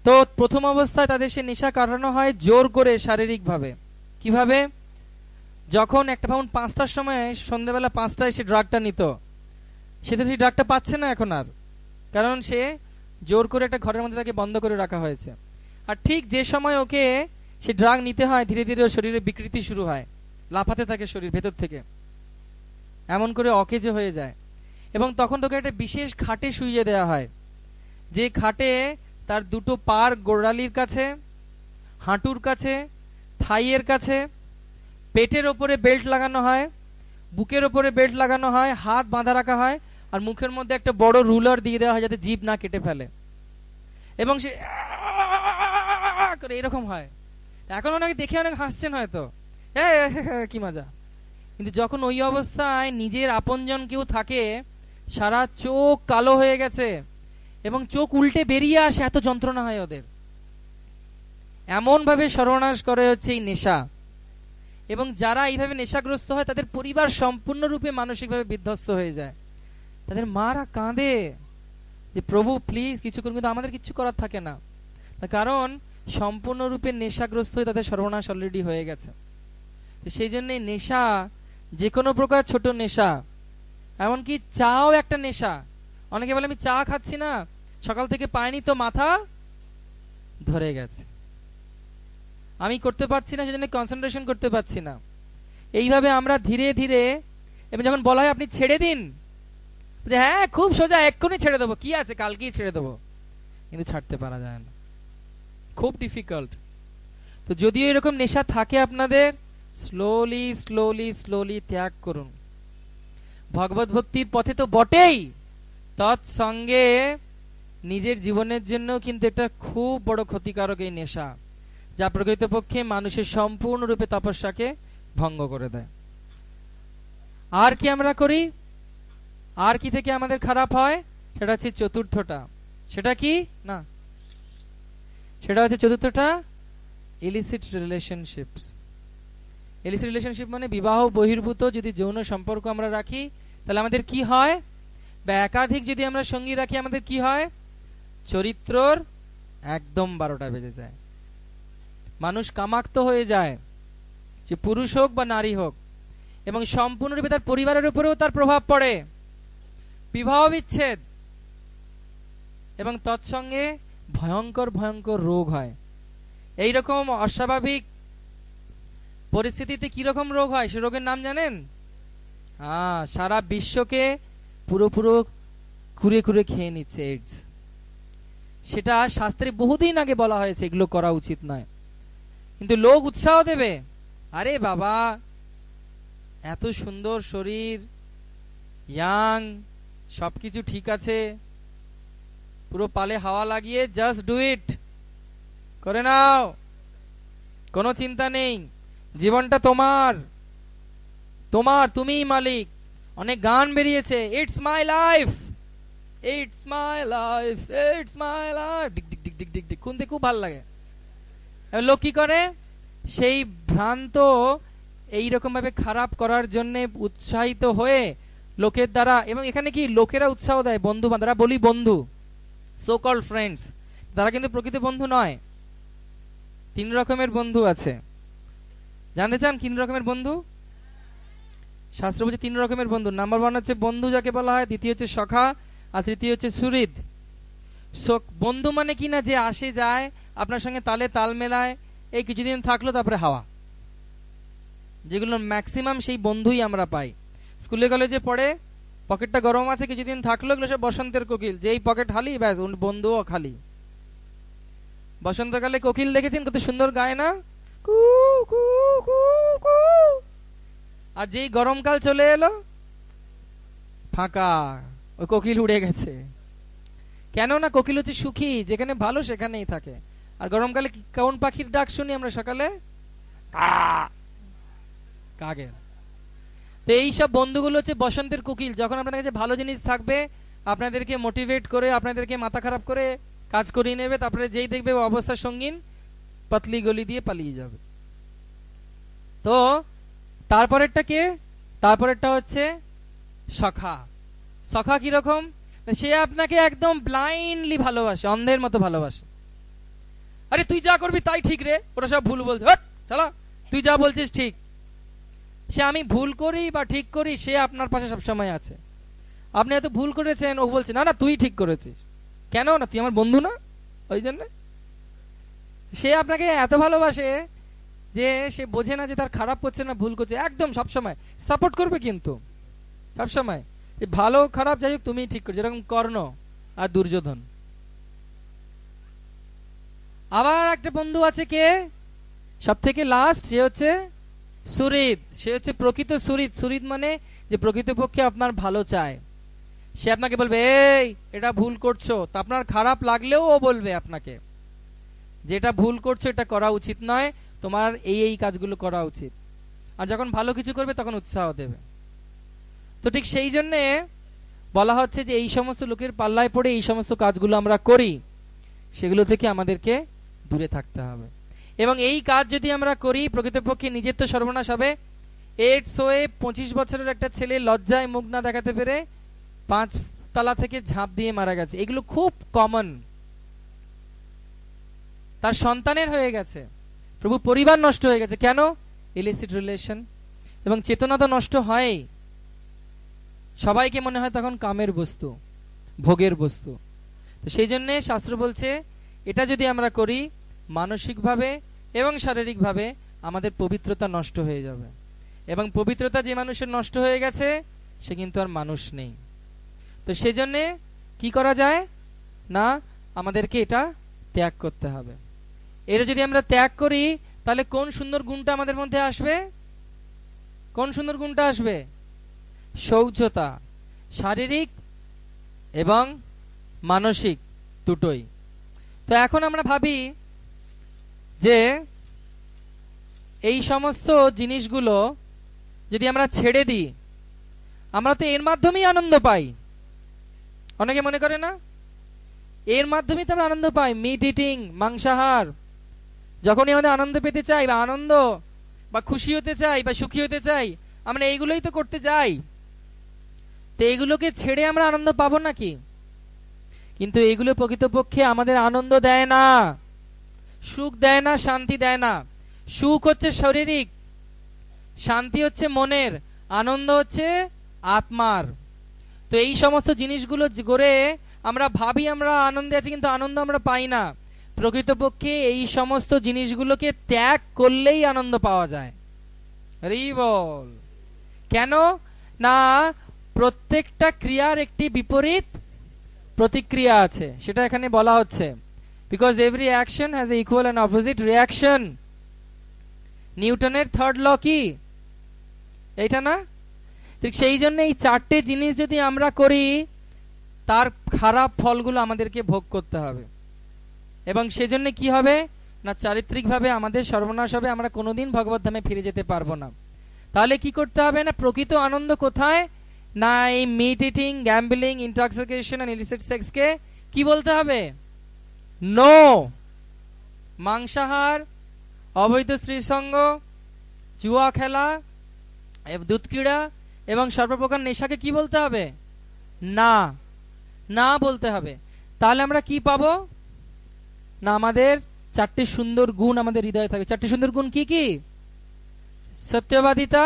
Speaker 1: তো প্রথম অবস্থায় তাদের সে নেশা কাটানো হয় জোর করে শারীরিকভাবে। কিভাবে? যখন একটা ভাবুন 5টার সময়, সন্ধ্যাবেলা 5টায় সে ড্রাগটা নিত, সে তো সেই ড্রাগটা পাচ্ছে না এখন আর, কারণ সে জোর করে একটা ঘরের মধ্যে তাকে বন্ধ করে রাখা হয়েছে। আর ঠিক যে সময় ওকে সে ড্রাগ নিতে হয়, ধীরে ধীরে ওর শরীরে বিকৃতি শুরু হয়, লাফাতে থাকে শরীর ভেতর থেকে, এমন করে অকেজো হয়ে যায়। এবং তখন তোকে একটা বিশেষ খাটে শুইয়ে দেওয়া হয়, যে খাটে তার দুটো পার গোড়ালির কাছে, হাঁটুর কাছে, থাইয়ের কাছে, পেটের ওপরে বেল্ট লাগানো হয়, বুকের ওপরে বেল্ট লাগানো হয়, হাত বাঁধা রাখা হয়, আর মুখের মধ্যে একটা বড় রুলার দিয়ে দেওয়া হয় যাতে জিভ না কেটে ফেলে, এবং সে করে এরকম হয়। এখন অনেকে দেখে অনেক হাসছেন হয়তো, কি মজা। কিন্তু যখন ওই অবস্থায় নিজের আপনজন কেউ থাকে, সারা চোখ কালো হয়ে গেছে এবং চোখ উল্টে বেরিয়ে আসে, এত যন্ত্রণা হয় ওদের। এমন ভাবে সর্বনাশ করে হচ্ছে এই নেশা। এবং যারা এইভাবে নেশাগ্রস্ত হয় তাদের পরিবার সম্পূর্ণরূপে মানসিকভাবে বিধ্বস্ত হয়ে যায়। তাদের মারা কাঁদে যে প্রভু প্লিজ কিছু করুন, কিন্তু আমাদের কিছু করার থাকে না, কারণ সম্পূর্ণরূপে নেশাগ্রস্ত হয়ে তাদের সর্বনাশ অলরেডি হয়ে গেছে। সেই জন্য নেশা, যে কোনো প্রকার ছোট নেশা, এমনকি চাও একটা নেশা। অনেকে বলে আমি চা খাচ্ছি না, সকাল থেকে পাইনি তো মাথা ধরে গেছে, আমি করতে পারছি না, সেজন্য কনসেন্ট্রেশন করতে পারছি না। এইভাবে আমরা ধীরে ধীরে, এবং যখন বলা হয় আপনি ছেড়ে দিন, হ্যাঁ খুব সোজা, এক্ষুনি ছেড়ে দেবো, কি আছে কালকেই ছেড়ে দেবো, কিন্তু ছাড়তে পারা যায় না, খুব ডিফিকাল্ট। তো যদিও এরকম নেশা থাকে আপনাদের, স্লোলি স্লোলি স্লোলি ত্যাগ করুন। ভগবত ভক্তির পথে তো বটেই, তৎসঙ্গে নিজের জীবনের জন্য কিন্তু এটা খুব বড় ক্ষতিকারক এই নেশা, যা প্রকৃতপক্ষে মানুষের সম্পূর্ণরূপে তপস্যাকে ভঙ্গ করে দেয়। আর কি আমরা করি, আর কি থেকে আমাদের খারাপ হয়, সেটা হচ্ছে চতুর্থটা। সেটা কি না, সেটা হচ্ছে চতুর্থটা ইলিসিট রিলেশনশিপস। ইলিসিট রিলেশনশিপ মানে বিবাহ বহির্ভূত যদি যৌন সম্পর্ক আমরা রাখি, তাহলে আমাদের কি হয়, বা একাধিক যদি আমরা সঙ্গী রাখি আমাদের কি হয়, চরিত্রর একদম 12টা বেজে যায়। মানুষ কামাক্ত হয়ে যায়, সে পুরুষ হোক বা নারী হোক, এবং সম্পূর্ণরূপে তার পরিবারের উপরেও তার প্রভাব পড়ে, বিবাহ বিচ্ছেদ, এবং তৎসঙ্গে ভয়ঙ্কর ভয়ঙ্কর রোগ হয়। এইরকম অস্বাভাবিক পরিস্থিতিতে কি রকম রোগ হয় সে রোগের নাম জানেন? সারা বিশ্বকে পুরো খুঁড়ে খুঁড়ে খেয়ে নিচ্ছে এইডস। সেটা শাস্ত্রে বহুদিন আগে বলা হয়েছে এগুলো করা উচিত নয়, কিন্তু লোক উৎসাহ দেবে, আরে বাবা এত সুন্দর শরীর, ইয়াং, সবকিছু ঠিক আছে, পুরো পালে হাওয়া লাগিয়ে জাস্ট ডু ইট, করে নাও, কোনো চিন্তা নেই, জীবনটা তোমার, তুমিই মালিক। অনেক গান বেরিয়েছে, it's my life, it's my life, it's my life, ডিক ডিক ডিক ডিক ডিক ডিক, শুনতে খুব ভালো লাগে। লোক কি করে, সেই ভ্রান্ত এইরকম ভাবে খারাপ করার জন্য উৎসাহিত হয়ে লোকের দ্বারা, এবং এখানে কি লোকেরা উৎসাহ দেয়, বন্ধু বান্ধবরা, বলি বন্ধু, সো কল্ড ফ্রেন্ডস, তারা কিন্তু প্রকৃত বন্ধু নয়। 3 রকমের বন্ধু আছে, জানতে চান 3 রকমের বন্ধু? শাস্ত্র বলছে 3 রকমের বন্ধু। নাম্বার 1 হচ্ছে বন্ধু যাকে বলা হয়, দ্বিতীয় হচ্ছে সখা, আর তৃতীয় হচ্ছে সুহৃদ। বন্ধু মানে কি না, যে আসে যায়, আপনার সঙ্গে তালে তাল মেলায়, এই কিছুদিন থাকলো তারপরে হাওয়া, যেগুলো ম্যাক্সিমাম সেই বন্ধুই আমরা পাই। স্কুলে কলেজে পড়ে, পকেটটা গরম আছে, কিছুদিন থাকলো, এগুলো সব বসন্তের কোকিল, যেই পকেট খালি ব্যাস বন্ধুও খালি। বসন্তকালে কোকিল দেখেছেন কত সুন্দর গায় না, কু কু কু কু, আর যেই গরমকাল চলে এলো ফাঁকা, ওই কোকিল উড়ে গেছে। কেন না, কোকিল হচ্ছে সুখী, যেখানে ভালো সেখানেই থাকে। আর গরমকালে কোন পাখির ডাক শুনি আমরা সকালে? কাকের। তো এইসব বন্ধুগুলো হচ্ছে বসন্তের কোকিল, যখন আপনাদের কাছে ভালো জিনিস থাকবে আপনাদেরকে মোটিভেট করে, আপনাদেরকে মাথা খারাপ করে কাজ করিয়ে নেবে, তারপরে যেই দেখবে অবস্থা সঙ্গীন, পাতলি গলি দিয়ে পালিয়ে যাবে। তো তারপরেরটা কে? তারপরেরটা হচ্ছে সখা। সখা কিরকম? সে আপনাকে একদম ব্লাইন্ডলি ভালোবাসে, অন্ধের মতো ভালোবাসে। আরে তুই যা করবি তাই ঠিক রে, ওরা সব ভুল বলছে, চালা তুই যা বলছিস ঠিক। সে আমি ভুল করি বা ঠিক করি, সে আপনার পাশে সবসময় আছে। আপনি হয়তো ভুল করেছেন, ও বলছে না না তুই ঠিক করেছিস, কেন না তুই আমার বন্ধু না, ওই জন্য। সে আপনাকে এত ভালোবাসে যে সে বোঝে না যে তার খারাপ করছে না ভুল করছে, একদম সবসময় সাপোর্ট করবে, কিন্তু সবসময় ভালো খারাপ যাই হোক তুমি ঠিক করছো, যেরকম কর্ণ আর দুর্যোধন। আবার একটা বন্ধু আছে কে, সব থেকে লাস্ট, সে হচ্ছে সুহৃদ। সে হচ্ছে প্রকৃত সুহৃদ। সুহৃদ মানে যে প্রকৃতপক্ষে আপনার ভালো চায়। সে আপনাকে বলবে এই এটা ভুল করছো, তা আপনার খারাপ লাগলেও ও বলবে আপনাকে যেটা ভুল করছো, এটা করা উচিত নয়, তোমার এই এই কাজগুলো করা উচিত। আর যখন ভালো কিছু করবে তখন উৎসাহ দেবে। তো ঠিক সেই জন্যে বলা হচ্ছে যে এই সমস্ত লোকের পাল্লায় পড়ে এই সমস্ত কাজগুলো আমরা করি, সেগুলো থেকে আমাদেরকে দূরে থাকতে হবে। এবং এই কাজ যদি আমরা করি, প্রকৃতপক্ষে নিজের তো সর্বনাশ হবে। এইডস হয়ে 25 বছরের একটা ছেলে লজ্জায় মুখ না দেখাতে পেরে 5 তলা থেকে ঝাঁপ দিয়ে মারা গেছে। এগুলো খুব কমন। তার সন্তানের হয়ে গেছে, প্রভু পরিবার নষ্ট হয়ে গেছে, কেন? Illicit relation. এবং চেতনা তো নষ্ট হয়, সবাইকে মনে হয় তখন কামের বস্তু, ভোগের বস্তু। তো সেই জন্য শাস্ত্র বলছে এটা যদি আমরা করি, মানসিকভাবে এবং শারীরিকভাবে আমাদের পবিত্রতা নষ্ট হয়ে যাবে। এবং পবিত্রতা যে মানুষের নষ্ট হয়ে গেছে সে কিন্তু আর মানুষ নেই। তো সেজন্য কি করা যায় না, আমাদেরকে এটা ত্যাগ করতে হবে। এটা যদি আমরা ত্যাগ করি তাহলে কোন সুন্দর গুণটা আমাদের মধ্যে আসবে? কোন সুন্দর গুণটা আসবে? শৌচতা, শারীরিক এবং মানসিক দুটোই। তো এখন আমরা ভাবি যে এই সমস্ত জিনিসগুলো যদি আমরা ছেড়ে দিই, আমরা তো এর মাধ্যমেই আনন্দ পাই। অনেকে মনে করে না এর মাধ্যমেই তো আমরা আনন্দ পাই, মিট ইটিং, মাংসাহার। যখনই আমাদের আনন্দ পেতে চাই বা আনন্দ বা খুশি হতে চাই বা সুখী হতে চাই, আমরা এইগুলোই তো করতে যাই। তো এইগুলোকে ছেড়ে আমরা আনন্দ পাবো নাকি? কিন্তু এইগুলো প্রকৃতপক্ষে আমাদের আনন্দ দেয় না, সুখ দেয় না, শান্তি দেয় না। সুখ হচ্ছে শারীরিক, শান্তি হচ্ছে মনের, আনন্দ হচ্ছে আত্মার। তো এই সমস্ত জিনিসগুলো করে আমরা ভাবি আমরা আনন্দে আছি, কিন্তু আনন্দ আমরা পাই না। প্রকৃতপক্ষে এই সমস্ত জিনিসগুলোকে ত্যাগ করলেই আনন্দ পাওয়া যায়। হরি বল। কেন না প্রত্যেকটা ক্রিয়ার একটি বিপরীত প্রতিক্রিয়া আছে, সেটা এখানে বলা হচ্ছে। Because every action has a equal and opposite reaction. নিউটনের থার্ড ল কি এইটা না? ঠিক সেই জন্য এই চারটে জিনিস যদি আমরা করি তার খারাপ ফলগুলো আমাদেরকে ভোগ করতে হবে, এবং সেজন্য কি হবে না চারিত্রিকভাবে আমাদের সর্বনাশ হবে, আমরা কোনোদিন ভগবত ধামে ফিরে যেতে পারবো না। তাহলে কি করতে হবে না প্রকৃত আনন্দ কোথায় না এই meat eating, gambling, intoxication and illicit সেক্সকে কি বলতে হবে? নো। মাংসাহার, অবৈধ স্ত্রী সঙ্গ, জুয়া খেলা, দুধ ক্রীড়া এবং সর্বপ্রকার নেশাকে কি বলতে হবে? না, না বলতে হবে। তাহলে আমরা কি পাবো না আমাদের চারটি সুন্দর গুণ আমাদের হৃদয়ে থাকে। চারটি সুন্দর গুণ কি কি? সত্যবাদিতা,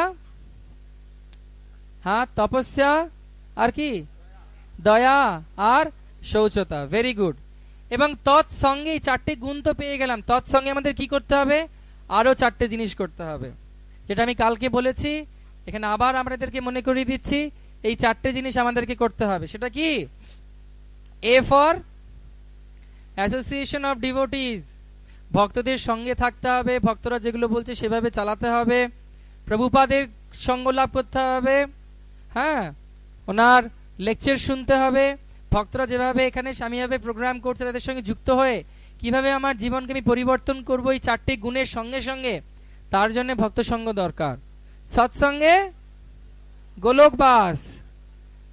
Speaker 1: হ্যাঁ, তপস্যা, আর কি? দয়া আর শৌচতা। Very good. এবং তৎসঙ্গে চারটি গুণ তো পেয়ে গেলাম, তৎসঙ্গে আমাদের কি করতে হবে? আরো চারটে জিনিস করতে হবে, যেটা আমি কালকে বলেছি, এখানে আবার আমাদেরকে মনে করিয়ে দিচ্ছি। এই চারটে জিনিস আমাদেরকে করতে হবে। সেটা কি? A for association of devotees, ভক্তদের সঙ্গে থাকতে হবে, ভক্তরা যেগুলো বলছে সেভাবে চালাতে হবে, প্রভুপাদের সঙ্গ লাভ করতে হবে, হ্যাঁ, ওনার লেকচার শুনতে হবে, ভক্তরা যেভাবে এখানে স্বামীভাবে প্রোগ্রাম করছে তাদের সঙ্গে যুক্ত হয়ে কিভাবে আমার জীবনকে আমি পরিবর্তন করব এই চারটি গুণের সঙ্গে সঙ্গে, তার জন্য ভক্ত সঙ্গ দরকার। সৎসঙ্গে গোলকবাস,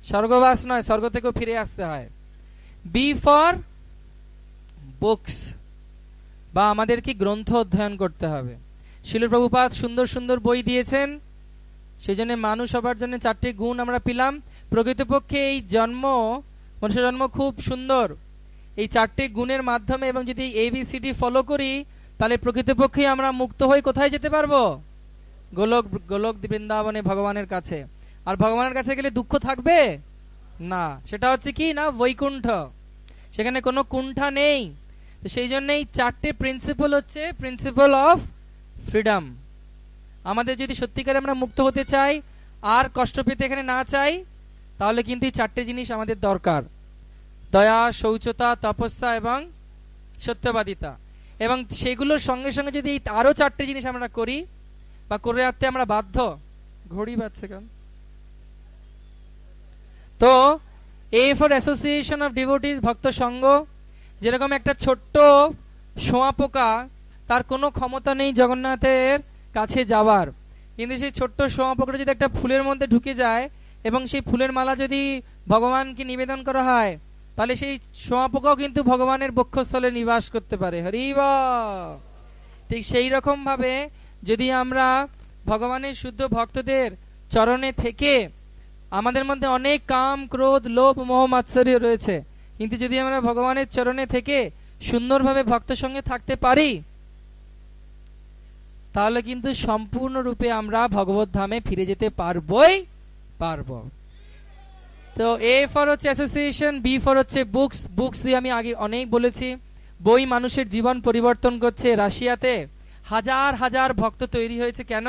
Speaker 1: স্বর্গবাস নয়, স্বর্গ থেকেও ফিরে আসতে হয়। বি ফর বুকস, বা আমাদেরকে গ্রন্থ অধ্যয়ন করতে হবে। শিল প্রভুপাদ সুন্দর সুন্দর বই দিয়েছেন, সেই জন্য মানুষ হবার জন্য চারটি গুণ আমরা পেলাম। প্রকৃতপক্ষে এই জন্ম, মনুষ্য জন্ম খুব সুন্দর। এই চারটি গুণের মাধ্যমে এবং যদি এবিসিডি ফলো করি তাহলে প্রকৃতপক্ষে আমরা মুক্ত হয়ে কোথায় যেতে পারবো? গোলক, গোলক বৃন্দাবনে ভগবানের কাছে। আর ভগবানের কাছে গেলে দুঃখ থাকবে না, সেটা হচ্ছে কি না বৈকুণ্ঠ, সেখানে কোনো কুণ্ঠা নেই। সেই জন্য এই চারটে প্রিন্সিপাল হচ্ছে প্রিন্সিপাল অফ ফ্রিডম। আমাদের যদি সত্যিকারে আমরা মুক্ত হতে চাই আর কষ্ট পেতে এখানে না চাই, তাহলে কিন্তু এই চারটে জিনিস আমাদের দরকার: দয়া, শৌচতা, তপস্যা এবং সত্যবাদিতা। এবং সেগুলোর সঙ্গে সঙ্গে যদি আরো চারটে জিনিস আমরা করি বা করে রাখতে আমরা বাধ্য। ঘড়ি বাজছে কেন? তো A for association of devotees, ভক্ত সঙ্গ। যেরকম একটা ছোট্ট শোঁয়া পোকা, তার কোনো ক্ষমতা নেই জগন্নাথের কাছে যাওয়ার, কিন্তু সেই ছোট্ট শোঁয়া পোকাটা যদি একটা ফুলের মধ্যে ঢুকে যায় এবং সেই ফুলের মালা যদি ভগবানকে নিবেদন করা হয়, তাহলে সেই শোঁয়া পোকাও কিন্তু ভগবানের বক্ষস্থলে নিবাস করতে পারে। হরি বল। ঠিক সেই রকম ভাবে যদি আমরা ভগবানের শুদ্ধ ভক্তদের চরণে থেকে, আমাদের মধ্যে অনেক কাম, ক্রোধ, লোভ, মোহ, মাৎসর্য রয়েছে, কিন্তু যদি আমরা ভগবানের চরণে থেকে সুন্দরভাবে ভক্ত সঙ্গে থাকতে পারি, তাহলে কিন্তু সম্পূর্ণরূপে আমরা ভগবত ধামে ফিরে যেতে পারবই পারবো। তো এ ফর হচ্ছে অ্যাসোসিয়েশন, বি ফর হচ্ছে বুকস। বুকস আমি আগে অনেক বলেছি, বই মানুষের জীবন পরিবর্তন করছে। রাশিয়াতে হাজার হাজার ভক্ত তৈরি হয়েছে। কেন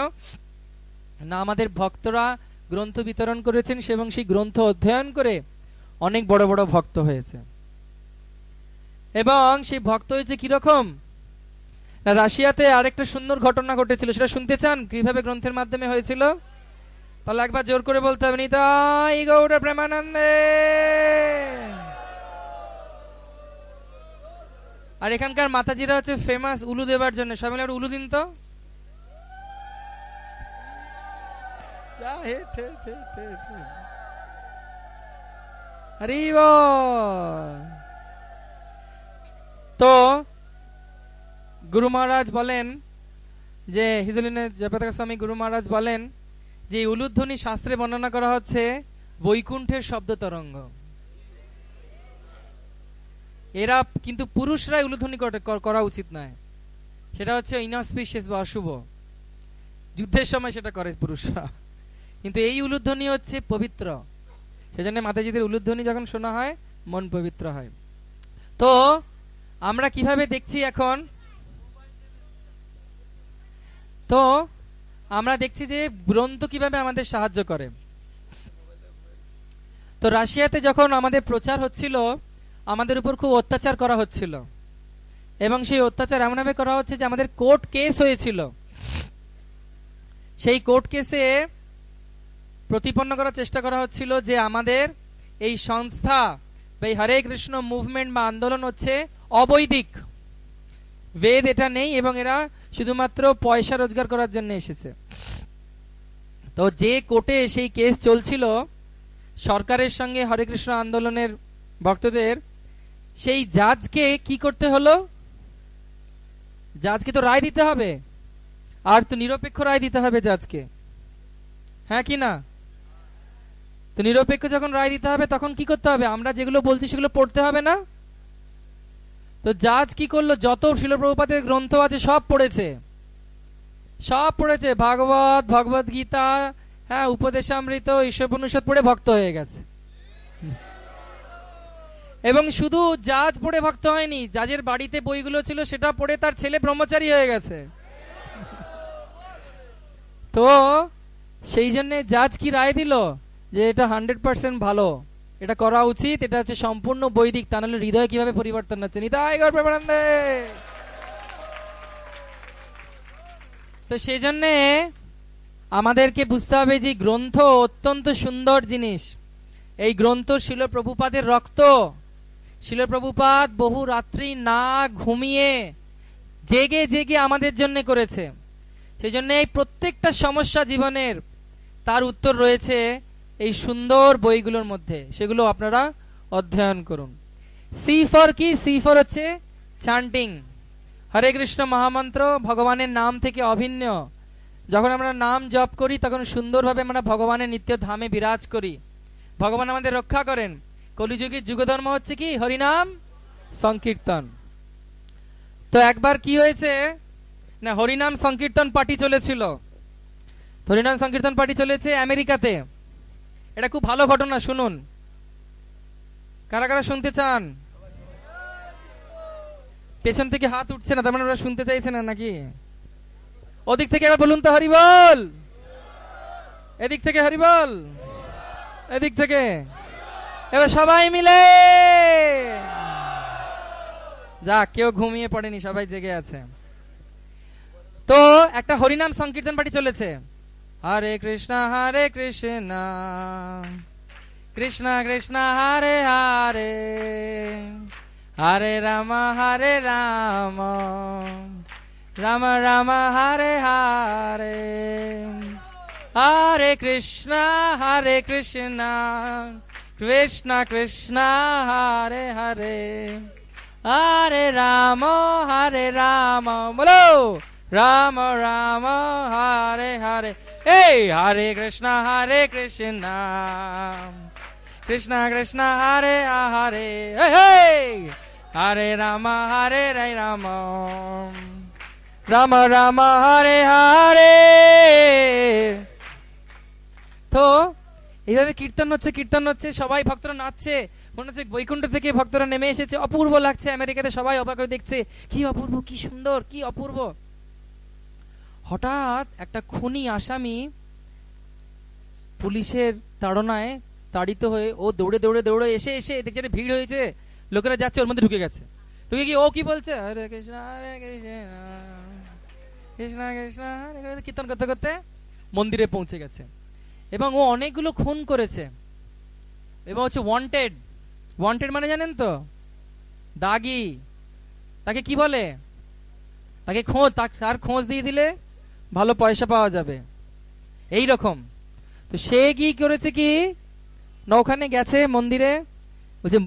Speaker 1: না আমাদের ভক্তরা গ্রন্থ বিতরণ করেছেন এবং সেই গ্রন্থ অধ্যয়ন করে অনেক বড় বড় ভক্ত হয়েছে। এবং সেই ভক্ত হয়েছে কিরকম? রাশিয়াতে আরেকটা সুন্দর ঘটনা ঘটেছিল, সেটা শুনতে চান কিভাবে গ্রন্থের মাধ্যমে হয়েছিল? তাহলে একবার জোর করে বলতে হবে, নিতাই গৌর প্রেমানন্দে। আর এখানকার মাতাজিরা হচ্ছে ফেমাস উলু দেবার জন্য। সবাই মিলে উলু দিন তো। তো গুরু মহারাজ বলেন যে, হিজলিনের জয়পতাকা স্বামী গুরু মহারাজ বলেন যে উলুধ্বনি শাস্ত্রে বর্ণনা করা হচ্ছে বৈকুণ্ঠের শব্দ তরঙ্গ। এরা কিন্তু পুরুষরাই উলুধ্বনি করা উচিত নয়, সেটা হচ্ছে ইনঅসপিশিয়াস বা অশুভ। যুদ্ধের সময় সেটা করে পুরুষরা, কিন্তু এই উলুধ্বনি হচ্ছে পবিত্র। সেজন্য মাতাজিদের উলুধ্বনি যখন শোনা হয় মন পবিত্র হয়। তো আমরা কিভাবে দেখছি এখন, তো আমরা দেখছি যে গ্রন্থ কিভাবে আমাদের সাহায্য করে। তো রাশিয়াতে যখন আমাদের প্রচার হচ্ছিল, আমাদের উপর খুব অত্যাচার করা হচ্ছিল, এবং সেই অত্যাচার এমনভাবে করা হচ্ছে যে আমাদের কোর্ট কেস হয়েছিল। সেই কোর্ট কেসে প্রতিপন্ন করার চেষ্টা করা হচ্ছিল যে আমাদের এই সংস্থা বা এই হরে কৃষ্ণ মুভমেন্ট বা আন্দোলন হচ্ছে অবৈদিক, বেদ এটা নেই, এবং এরা শুধুমাত্র পয়সা রোজগার করার জন্য এসেছে। তো যে কোর্টে সেই কেস চলছিল সরকারের সঙ্গে হরে কৃষ্ণ আন্দোলনের ভক্তদের, সেই জাজকে কি করতে হলো, জাজকে তো রায় দিতে হবে, আর তো নিরপেক্ষ রায় দিতে হবে জাজকে, হ্যাঁ কি না? তো নিরপেক্ষ যখন রায় দিতে হবে তখন কি করতে হবে, আমরা যেগুলো বলছি সেগুলো পড়তে হবে না? তো জাজ কি করলো, যত শিল প্রভুপাদের গ্রন্থ আছে সব পড়েছে, ভাগবত, ভগবত গীতা, হ্যাঁ, উপদেশামৃত, ঈশ্বরোপনিষদ পড়ে ভক্ত হয়ে গেছে। এবং শুধু জাজ পড়ে ভক্ত হয়নি, জাজের বাড়িতে বইগুলো ছিল সেটা পড়ে তার ছেলে ব্রহ্মচারী হয়ে গেছে। তো সেই জন্য জাজ কি রায় দিল যে এটা 100% ভালো, এটা করা উচিত, এটা হচ্ছে সম্পূর্ণ বৈদিক, তা নাহলে হৃদয় কিভাবে পরিবর্তন হচ্ছে। নিতাই গৌর প্রেমানন্দে। তো সেই জন্যে আমাদেরকে বুঝতে হবে যে গ্রন্থ অত্যন্ত সুন্দর জিনিস। এই গ্রন্থ শিল প্রভুপাদের রক্ত। শিল প্রভুপাদ বহু রাত্রি না ঘুমিয়ে জেগে জেগে আমাদের জন্য করেছে। সেই জন্য এই প্রত্যেকটা সমস্যা জীবনের তার উত্তর রয়েছে এই সুন্দর বইগুলোর মধ্যে, সেগুলো আপনারা অধ্যয়ন করুন। সি ফর কি? সি ফর হচ্ছে চান্টিং, হরে কৃষ্ণ মহামন্ত্র ভগবানের নাম থেকে অভিন্ন। যখন আমরা নাম জপ করি তখন সুন্দরভাবে আমরা ভগবানের নিত্য ধামে বিরাজ করি, ভগবান আমাদের রক্ষা করেন। কলিযুগের যুগধর্ম হচ্ছে কি? হরিনাম সংকীর্তন। তো একবার কি হয়েছে না, হরিনাম সংকীর্তন পার্টি চলেছিল, হরিনাম সংকীর্তন পার্টি চলেছে আমেরিকাতে। এটা খুব ভালো ঘটনা, শুনুন। কারা কারা শুনতে চান? পেছন থেকে হাত উঠছে না, তার মানে ওরা শুনতে চাইছে না নাকি? ওদিক থেকে এবার বলুন তো হরিবল, এদিক থেকে হরিবল, এদিক থেকে, এবার সবাই মিলে। যা, কেউ ঘুমিয়ে পড়েনি, সবাই জেগে আছে। তো একটা হরিনাম সংকীর্তন পার্টি চলেছে। হরে কৃষ্ণ কৃষ্ণ কৃষ্ণ হরে হরে, হরে রাম রাম রাম হরে হরে, হরে কৃষ্ণ কৃষ্ণ কৃষ্ণ হরে হরে, হরে রাম বলো রাম রাম হরে হরে। এই হরে কৃষ্ণ কৃষ্ণ কৃষ্ণ হরে হরে, হরে রাম রাম রাম রাম হরে হরে। তো এইভাবে কীর্তন হচ্ছে, সবাই ভক্তরা নাচছে, মনে হচ্ছে বৈকুণ্ঠ থেকে ভক্তরা নেমে এসেছে, অপূর্ব লাগছে। আমেরিকাতে সবাই অবাক করে দেখছে, কি অপূর্ব, কি সুন্দর, কি অপূর্ব। হঠাৎ একটা খুনি আসামি পুলিশের তাড়নায় তাড়িত হয়ে ও দৌড়ে দৌড়ে দৌড়ে এসে দেখছে ভিড় হয়েছে, লোকেরা যাচ্ছে, ওর মধ্যে ঢুকে গেছে। ঢুকে গিয়ে ও কি বলছে, হরে কৃষ্ণ কৃষ্ণ কৃষ্ণ হরে, কীর্তন করতে করতে মন্দিরে পৌঁছে গেছে। এবং ও অনেকগুলো খুন করেছে, এবং হচ্ছে ওয়ান্টেড। ওয়ান্টেড মানে জানেন তো, দাগি। তাকে কি বলে, তাকে তার খোঁজ দিয়ে দিলে ভালো পয়সা পাওয়া যাবে, এই রকম। তো সে কি করেছে কি না, ওখানে গেছে মন্দিরে, বলছে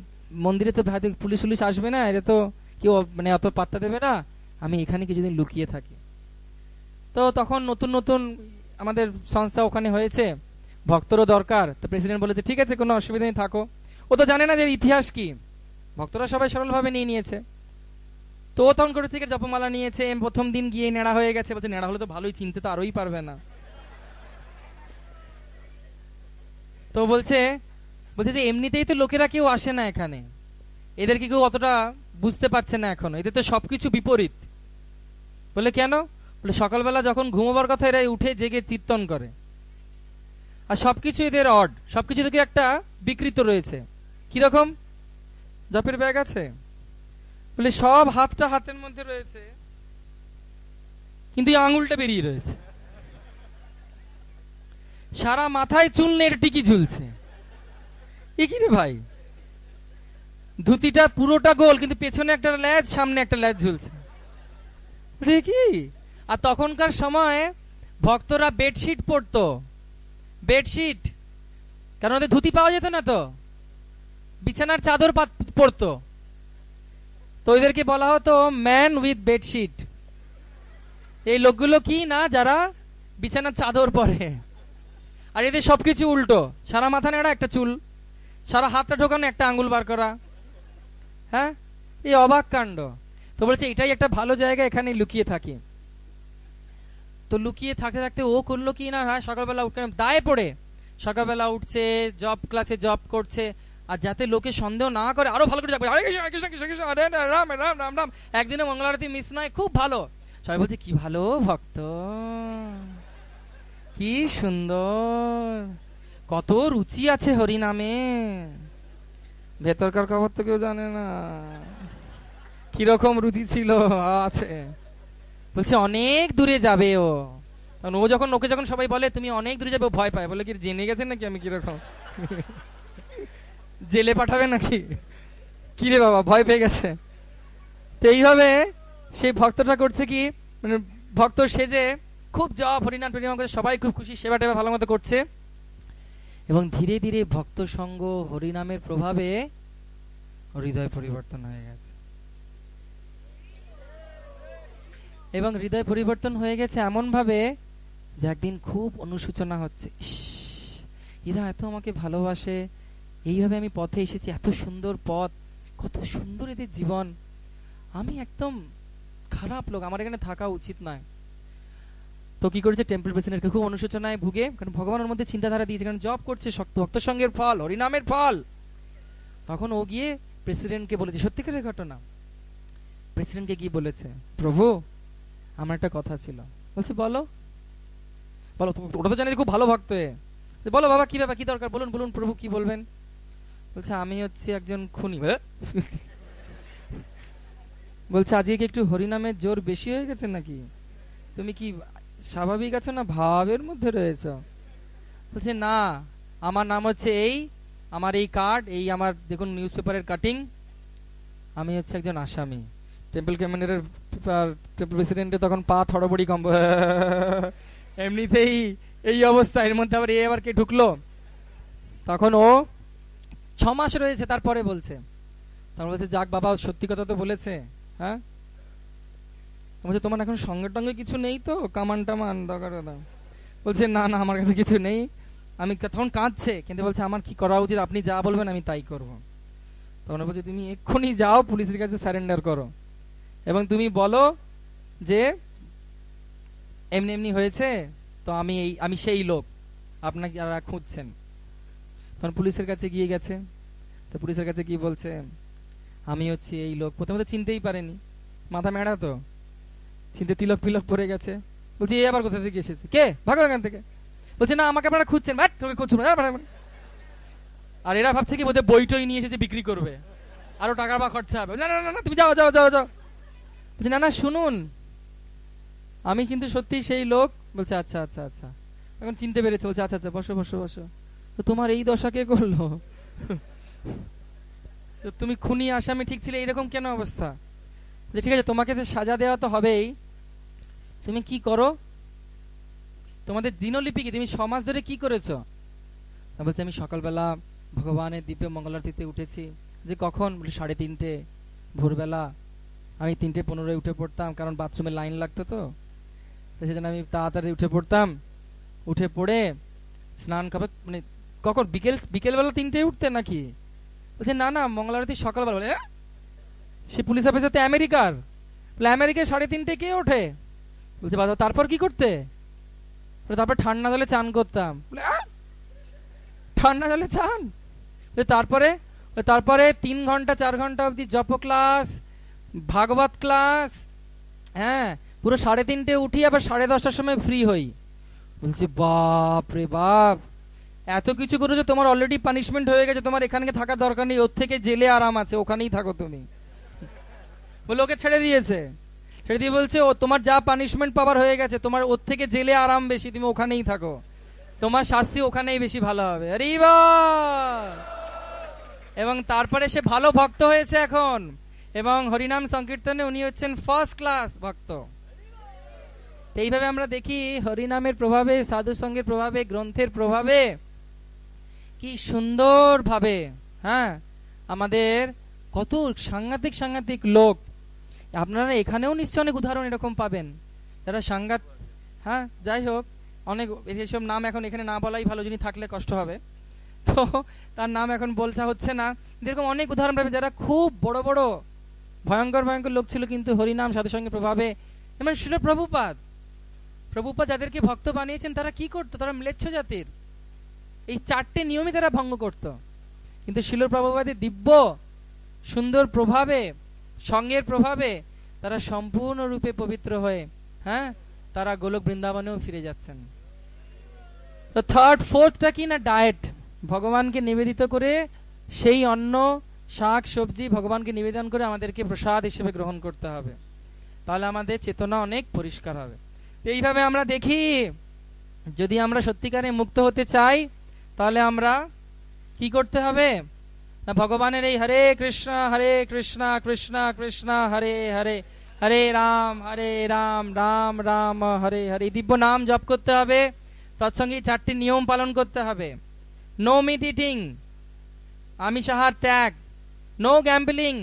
Speaker 1: মন্দিরে তো পুলিশ আসবে না, এটা তো কেউ মানে অত পাত্তা দেবে না, আমি এখানে কিছুদিন লুকিয়ে থাকি। তো তখন নতুন নতুন আমাদের সংস্থা ওখানে হয়েছে, ভক্তরও দরকার। তো প্রেসিডেন্ট বলেছে ঠিক আছে, কোনো অসুবিধা নেই, থাকো। ও তো জানে না যে ইতিহাস কি, ভক্তরা সবাই সরলভাবে নিয়েছে। তো তখন করেছে জপমালা নিয়েছে, প্রথম দিন গিয়ে নেড়া হয়ে গেছে, বলছে নেড়া হলে তো ভালোই, চিনতে তো আরোই পারবে না। তো বলছে যে এমনিতেই তো লোকেরা কেউ আসে না এখানে, এদেরকে কেউ অতটা বুঝতে পারছে না এখনো, এদের তো সবকিছু বিপরীত। বলে কেন? বলে সকালবেলা যখন ঘুমোবার কথা এরা উঠে জেগে চিত্তন করে, আর সবকিছু এদের অড, সবকিছু থেকে একটা বিকৃত রয়েছে। কিরকম? জপের ব্যাগ আছে, বলে সব হাতটা হাতের মধ্যে রয়েছে, কিন্তু এই আঙুলটা বেরিয়ে রয়েছে। সারা মাথায় চুল নেড় টিকি ঝুলছে। এ কি রে ভাই? ধুতিটা পুরোটা গোল, কিন্তু পেছনে একটা ল্যাজ, সামনে একটা ল্যাজ ঝুলছে। দেখি। আর তখনকার সময় ভক্তরা বেডশিট পরতো, বেডশিট, কারণ ওদের ধুতি পাওয়া যেত না, তো বিছানার চাদর পরতো। তো এদেরকে বলা হতো ম্যান উইথ বেডশিট। এই লোকগুলো কি না, যারা বিছানার চাদর পরে। আর এদের সবকিছু উল্টো, সারা মাথা নেড়া, একটা চুল, সারা হাতটা ঢোকানো, একটা আঙ্গুল বার করা। হ্যাঁ, এই অবাক কাণ্ড। তো বলছে এটাই একটা ভালো জায়গা, এখানে লুকিয়ে থাকি। তো লুকিয়ে থাকতে থাকতে ও করলো কি না, হ্যাঁ সকালবেলা উঠে দায়ে পড়ে সকালবেলা উঠছে, জব ক্লাসে জব করছে, আর যাতে লোকে সন্দেহ না করে আরো ভালো করে যাবে, হরে কৃষ্ণ কৃষ্ণ কৃষ্ণ কৃষ্ণ হরে রাম রাম রাম রাম। একদিনে মঙ্গলারতি মিস নয়, খুব ভালো। সবাই বলছে কি ভালো ভক্ত, কি সুন্দর, কত রুচি আছে হরি নামে। ভেতরকার খবর তো কেউ জানে না, কিরকম রুচি ছিল আছে। বলছে অনেক দূরে যাবে ও। ও যখন, ওকে যখন সবাই বলে তুমি অনেক দূরে যাবে, ও ভয় পায়, বলে কি জেনে গেছে নাকি আমি কিরকম, জেলে পাঠাবে নাকি, কি রে বাবা, ভয় পেয়ে গেছে। তো এইভাবে সেই ভক্তটা করছে কি, মানে ভক্ত সেজে খুব জপ হরিনাম টরিনাম করে, সবাই খুব খুশি, সেবা টেবা ভালো মতো করছে। এবং ধীরে ধীরে ভক্ত সঙ্গ হরিনামের প্রভাবে হৃদয় পরিবর্তন হয়ে গেছে। এবং হৃদয় পরিবর্তন হয়ে গেছে এমন ভাবে যে একদিন খুব অনুশোচনা হচ্ছে, ইস এরা এত আমাকে ভালোবাসে, এইভাবে আমি পথে এসেছি, এত সুন্দর পথ, কত সুন্দর এদের জীবন, আমি একদম খারাপ লোক, আমার এখানে থাকা উচিত নয়। তো কি করেছে, টেম্পল প্রেসিডেন্টকে খুব অনুশোচনায় ভুগে, কারণ ভগবানের মধ্যে চিন্তাধারা দিয়েছে, কারণ জব করছে, ভক্ত সঙ্গের ফল, হরিনামের ফল। তখন ও গিয়ে প্রেসিডেন্টকে বলেছে সত্যিকারের ঘটনা। প্রেসিডেন্টকে গিয়ে বলেছে, প্রভু আমার একটা কথা ছিল। বলছে বলো বলো, ওটা তো জানি খুব ভালো ভক্ত। বলো বাবা, কি ব্যাপার, কি দরকার, বলুন বলুন প্রভু, কি বলবেন। বলছে আমি হচ্ছে একজন খুনি। বলছে আজকে কি একটু হরিনামের জোর বেশি হয়ে গেছে নাকি, তুমি কি স্বাভাবিক আছো না ভাবের মধ্যে রয়েছ? বলছে না, আমার নাম হচ্ছে এই, আমার এই কার্ড, এই আমার দেখুন নিউজ পেপারের কাটিং, আমি হচ্ছে একজন আসামি। টেম্পল কমান্ডারের টেম্পল প্রেসিডেন্টের তখন পা থড়বড়ি কম্ব, এমনিতেই এই অবস্থা, এর মধ্যে আবার এবার কে ঢুকলো। তখন ও 6 মাস রয়েছে, তারপরে বলছে, তখন বলছে যাক বাবা সত্যি কথা তো বলেছে। হ্যাঁ, বলছে তোমার এখন সঙ্গে টঙ্গে কিছু নেই তো, কামান টামান দরকার? বলছে না না আমার কাছে কিছু নেই। আমি তখন কাঁদছে, কিন্তু বলছে আমার কি করা উচিত, আপনি যা বলবেন আমি তাই করব। তখন বলছে তুমি এক্ষুনি যাও পুলিশের কাছে সারেন্ডার করো, এবং তুমি বলো যে এমনি এমনি হয়েছে, তো আমি সেই লোক আপনাকে যারা খুঁজছেন। তখন পুলিশের কাছে গিয়ে গেছে, তো পুলিশের কাছে গিয়ে বলছে আমি হচ্ছি এই লোক। প্রথমে তো চিনতেই পারেনি, মাথা মেড়া তো, চিনতে তিলক ফিলক পড়ে গেছে। বলছি এই আবার কোথা থেকে এসেছে, কে, ভাগো এখান থেকে। বলছে না আমাকে আপনারা খুঁজছেন, তোকে খুঁজছো। আর এরা ভাবছে কি বোধহয় বই টই নিয়ে এসেছে বিক্রি করবে, আরো টাকা বা খরচা হবে। না না না তুমি যাও যাও যাও যাও। বলছে না না শুনুন, আমি কিন্তু সত্যি সেই লোক। বলছে আচ্ছা আচ্ছা আচ্ছা, এখন চিনতে পেরেছে। বলছে আচ্ছা আচ্ছা বসো বসো বসো। তো তোমার এই দশা কে করলো? তুমি খুনি আসামি ঠিক ছিলে, এরকম কেন অবস্থা? যে ঠিক আছে তোমাকে তো সাজা দেওয়া তো হবেই, তুমি কি করো, তোমাদের দিনলিপি কি, তুমি 6 মাস ধরে কি করেছো? বলছে আমি সকালবেলা ভগবানের দিব্য মঙ্গলারতিতে উঠেছি। যে কখন? বলে 3:30 ভোরবেলা। আমি 3:15 উঠে পড়তাম, কারণ বাথরুমে লাইন লাগতো, তো সেজন্য আমি তাড়াতাড়ি উঠে পড়তাম। উঠে পড়ে স্নান খাবে, মানে কখন, বিকেলবেলা 3টায় উঠতে নাকি? বলছে না না মঙ্গলারতি সকালবেলা। বলে সে পুলিশ অফিসার তো আমেরিকার, বলে আমেরিকায় 3:30 কে ওঠে? বলছে বাবা তারপর কি করতে? তারপর ঠান্ডা জলে চান করতাম। বলে ঠান্ডা জলে চান? তারপরে তারপরে 3 ঘন্টা 4 ঘন্টা অবধি জপ ক্লাস, ভাগবত ক্লাস, হ্যাঁ, পুরো 3:30 উঠি, আবার 10:30টার সময় ফ্রি হই। বলছি বাপ রে বাপ, এত কিছু করেছো, তোমার অলরেডি পানিশমেন্ট হয়ে গেছে, তোমার এখানে থাকার দরকার নেই, ওর থেকে জেলে আরাম আছে, ওখানেই থাকো তুমি। বলে ওকে ছেড়ে দিয়েছে, ছেড়ে দিয়ে বলছে ও তোমার যা পানিশমেন্ট পাওয়ার হয়ে গেছে, তোমার ওর থেকে জেলে আরাম বেশি, তুমি ওখানেই থাকো, তোমার শাস্তি ওখানেই বেশি ভালো হবে। আরে বাহ! এবং তারপরে সে ভালো ভক্ত হয়েছে এখন, এবং হরিনাম সংকীর্তনে উনি হচ্ছেন ফার্স্ট ক্লাস ভক্ত। এইভাবে আমরা দেখি হরিনামের প্রভাবে, সাধু সঙ্গের প্রভাবে, গ্রন্থের প্রভাবে কি সুন্দর ভাবে, হ্যাঁ, আমাদের কত সাংঘাতিক সাংঘাতিক লোক। আপনারা এখানেও নিশ্চয় অনেক উদাহরণ এরকম পাবেন যারা সাংঘাত, হ্যাঁ, যাই হোক, অনেক এসব নাম এখন এখানে না বলাই ভালো, যিনি থাকলে কষ্ট হবে, তো তার নাম এখন বলতে হচ্ছে না। এরকম অনেক উদাহরণ পাবেন যারা খুব বড় বড় ভয়ঙ্কর ভয়ঙ্কর লোক ছিল, কিন্তু হরিনাম সাধু সঙ্গের প্রভাবে, এমন ছিল প্রভুপাদ। প্রভুপাদ যাদেরকে ভক্ত বানিয়েছেন তারা কি করতো? তারা ম্লেচ্ছ জাতির এই 4টে নিয়মই তারা ভঙ্গ করত, কিন্তু শিল প্রভুপাদের দিব্য সুন্দর প্রভাবে, সঙ্গের প্রভাবে তারা সম্পূর্ণরূপে পবিত্র হয়ে, হ্যাঁ, তারা গোলক বৃন্দাবনেও ফিরে যাচ্ছেন। তো থার্ড ফোর্থটা কি না, ডায়েট, ভগবানকে নিবেদিত করে সেই অন্ন শাক সবজি ভগবানকে নিবেদন করে আমাদেরকে প্রসাদ হিসেবে গ্রহণ করতে হবে, তাহলে আমাদের চেতনা অনেক পরিষ্কার হবে। এইভাবে আমরা দেখি যদি আমরা সত্যিকারে মুক্ত হতে চাই তাহলে আমরা কি করতে হবে না, ভগবানের এই হরে কৃষ্ণ কৃষ্ণ কৃষ্ণ হরে হরে, হরে রাম রাম রাম হরে হরে, দিব্য নাম জপ করতে হবে। তৎসঙ্গে 4টি নিয়ম পালন করতে হবে। নো মিট ইটিং, আমিষাহার ত্যাগ, নো গ্যাম্বলিং,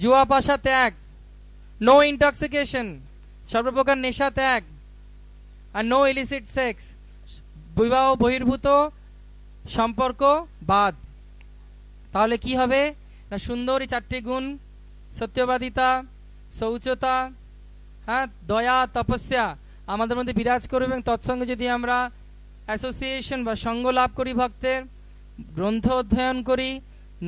Speaker 1: জুয়া পাশা ত্যাগ, নো ইনটক্সিকেশন, সর্বপ্রকার নেশা ত্যাগ, আর নো ইলিসিট সেক্স, বিবাহ বহির্ভূত সম্পর্ক বাদ। তাহলে কি হবে না, সুন্দর এই 4টি গুণ, সত্যবাদিতা, শৌচতা, হ্যাঁ, দয়া, তপস্যা আমাদের মধ্যে বিরাজ করবে। এবং তৎসঙ্গে যদি আমরা অ্যাসোসিয়েশন বা সঙ্গ লাভ করি, ভক্তের গ্রন্থ অধ্যয়ন করি,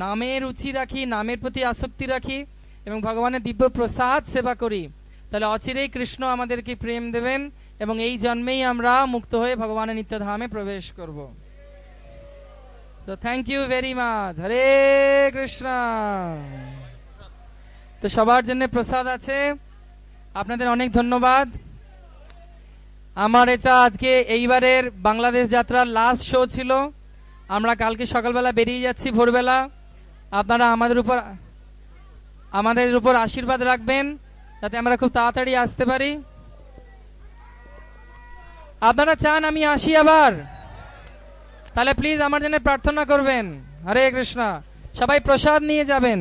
Speaker 1: নামের রুচি রাখি, নামের প্রতি আসক্তি রাখি, এবং ভগবানের দিব্য প্রসাদ সেবা করি, তাহলে অচিরেই কৃষ্ণ আমাদেরকে প্রেম দেবেন, এবং এই জন্মেই আমরা মুক্ত হয়ে ভগবানের নিত্যধামে প্রবেশ করব। তো থ্যাংক ইউ ভেরি মাচ, হরে কৃষ্ণ। তো সবার জন্য প্রসাদ আছে, আপনাদের অনেক ধন্যবাদ। আমার এটা আজকে এইবারের বাংলাদেশ যাত্রার লাস্ট শো ছিল। আমরা কালকে সকালবেলা বেরিয়ে যাচ্ছি ভোরবেলা। আপনারা আমাদের উপর আশীর্বাদ রাখবেন যাতে আমরা খুব তাড়াতাড়ি আসতে পারি। আপনারা চান আমি আসি আবার, তাহলে প্লিজ আমার জন্য প্রার্থনা করবেন। হরে কৃষ্ণ। সবাই প্রসাদ নিয়ে যাবেন।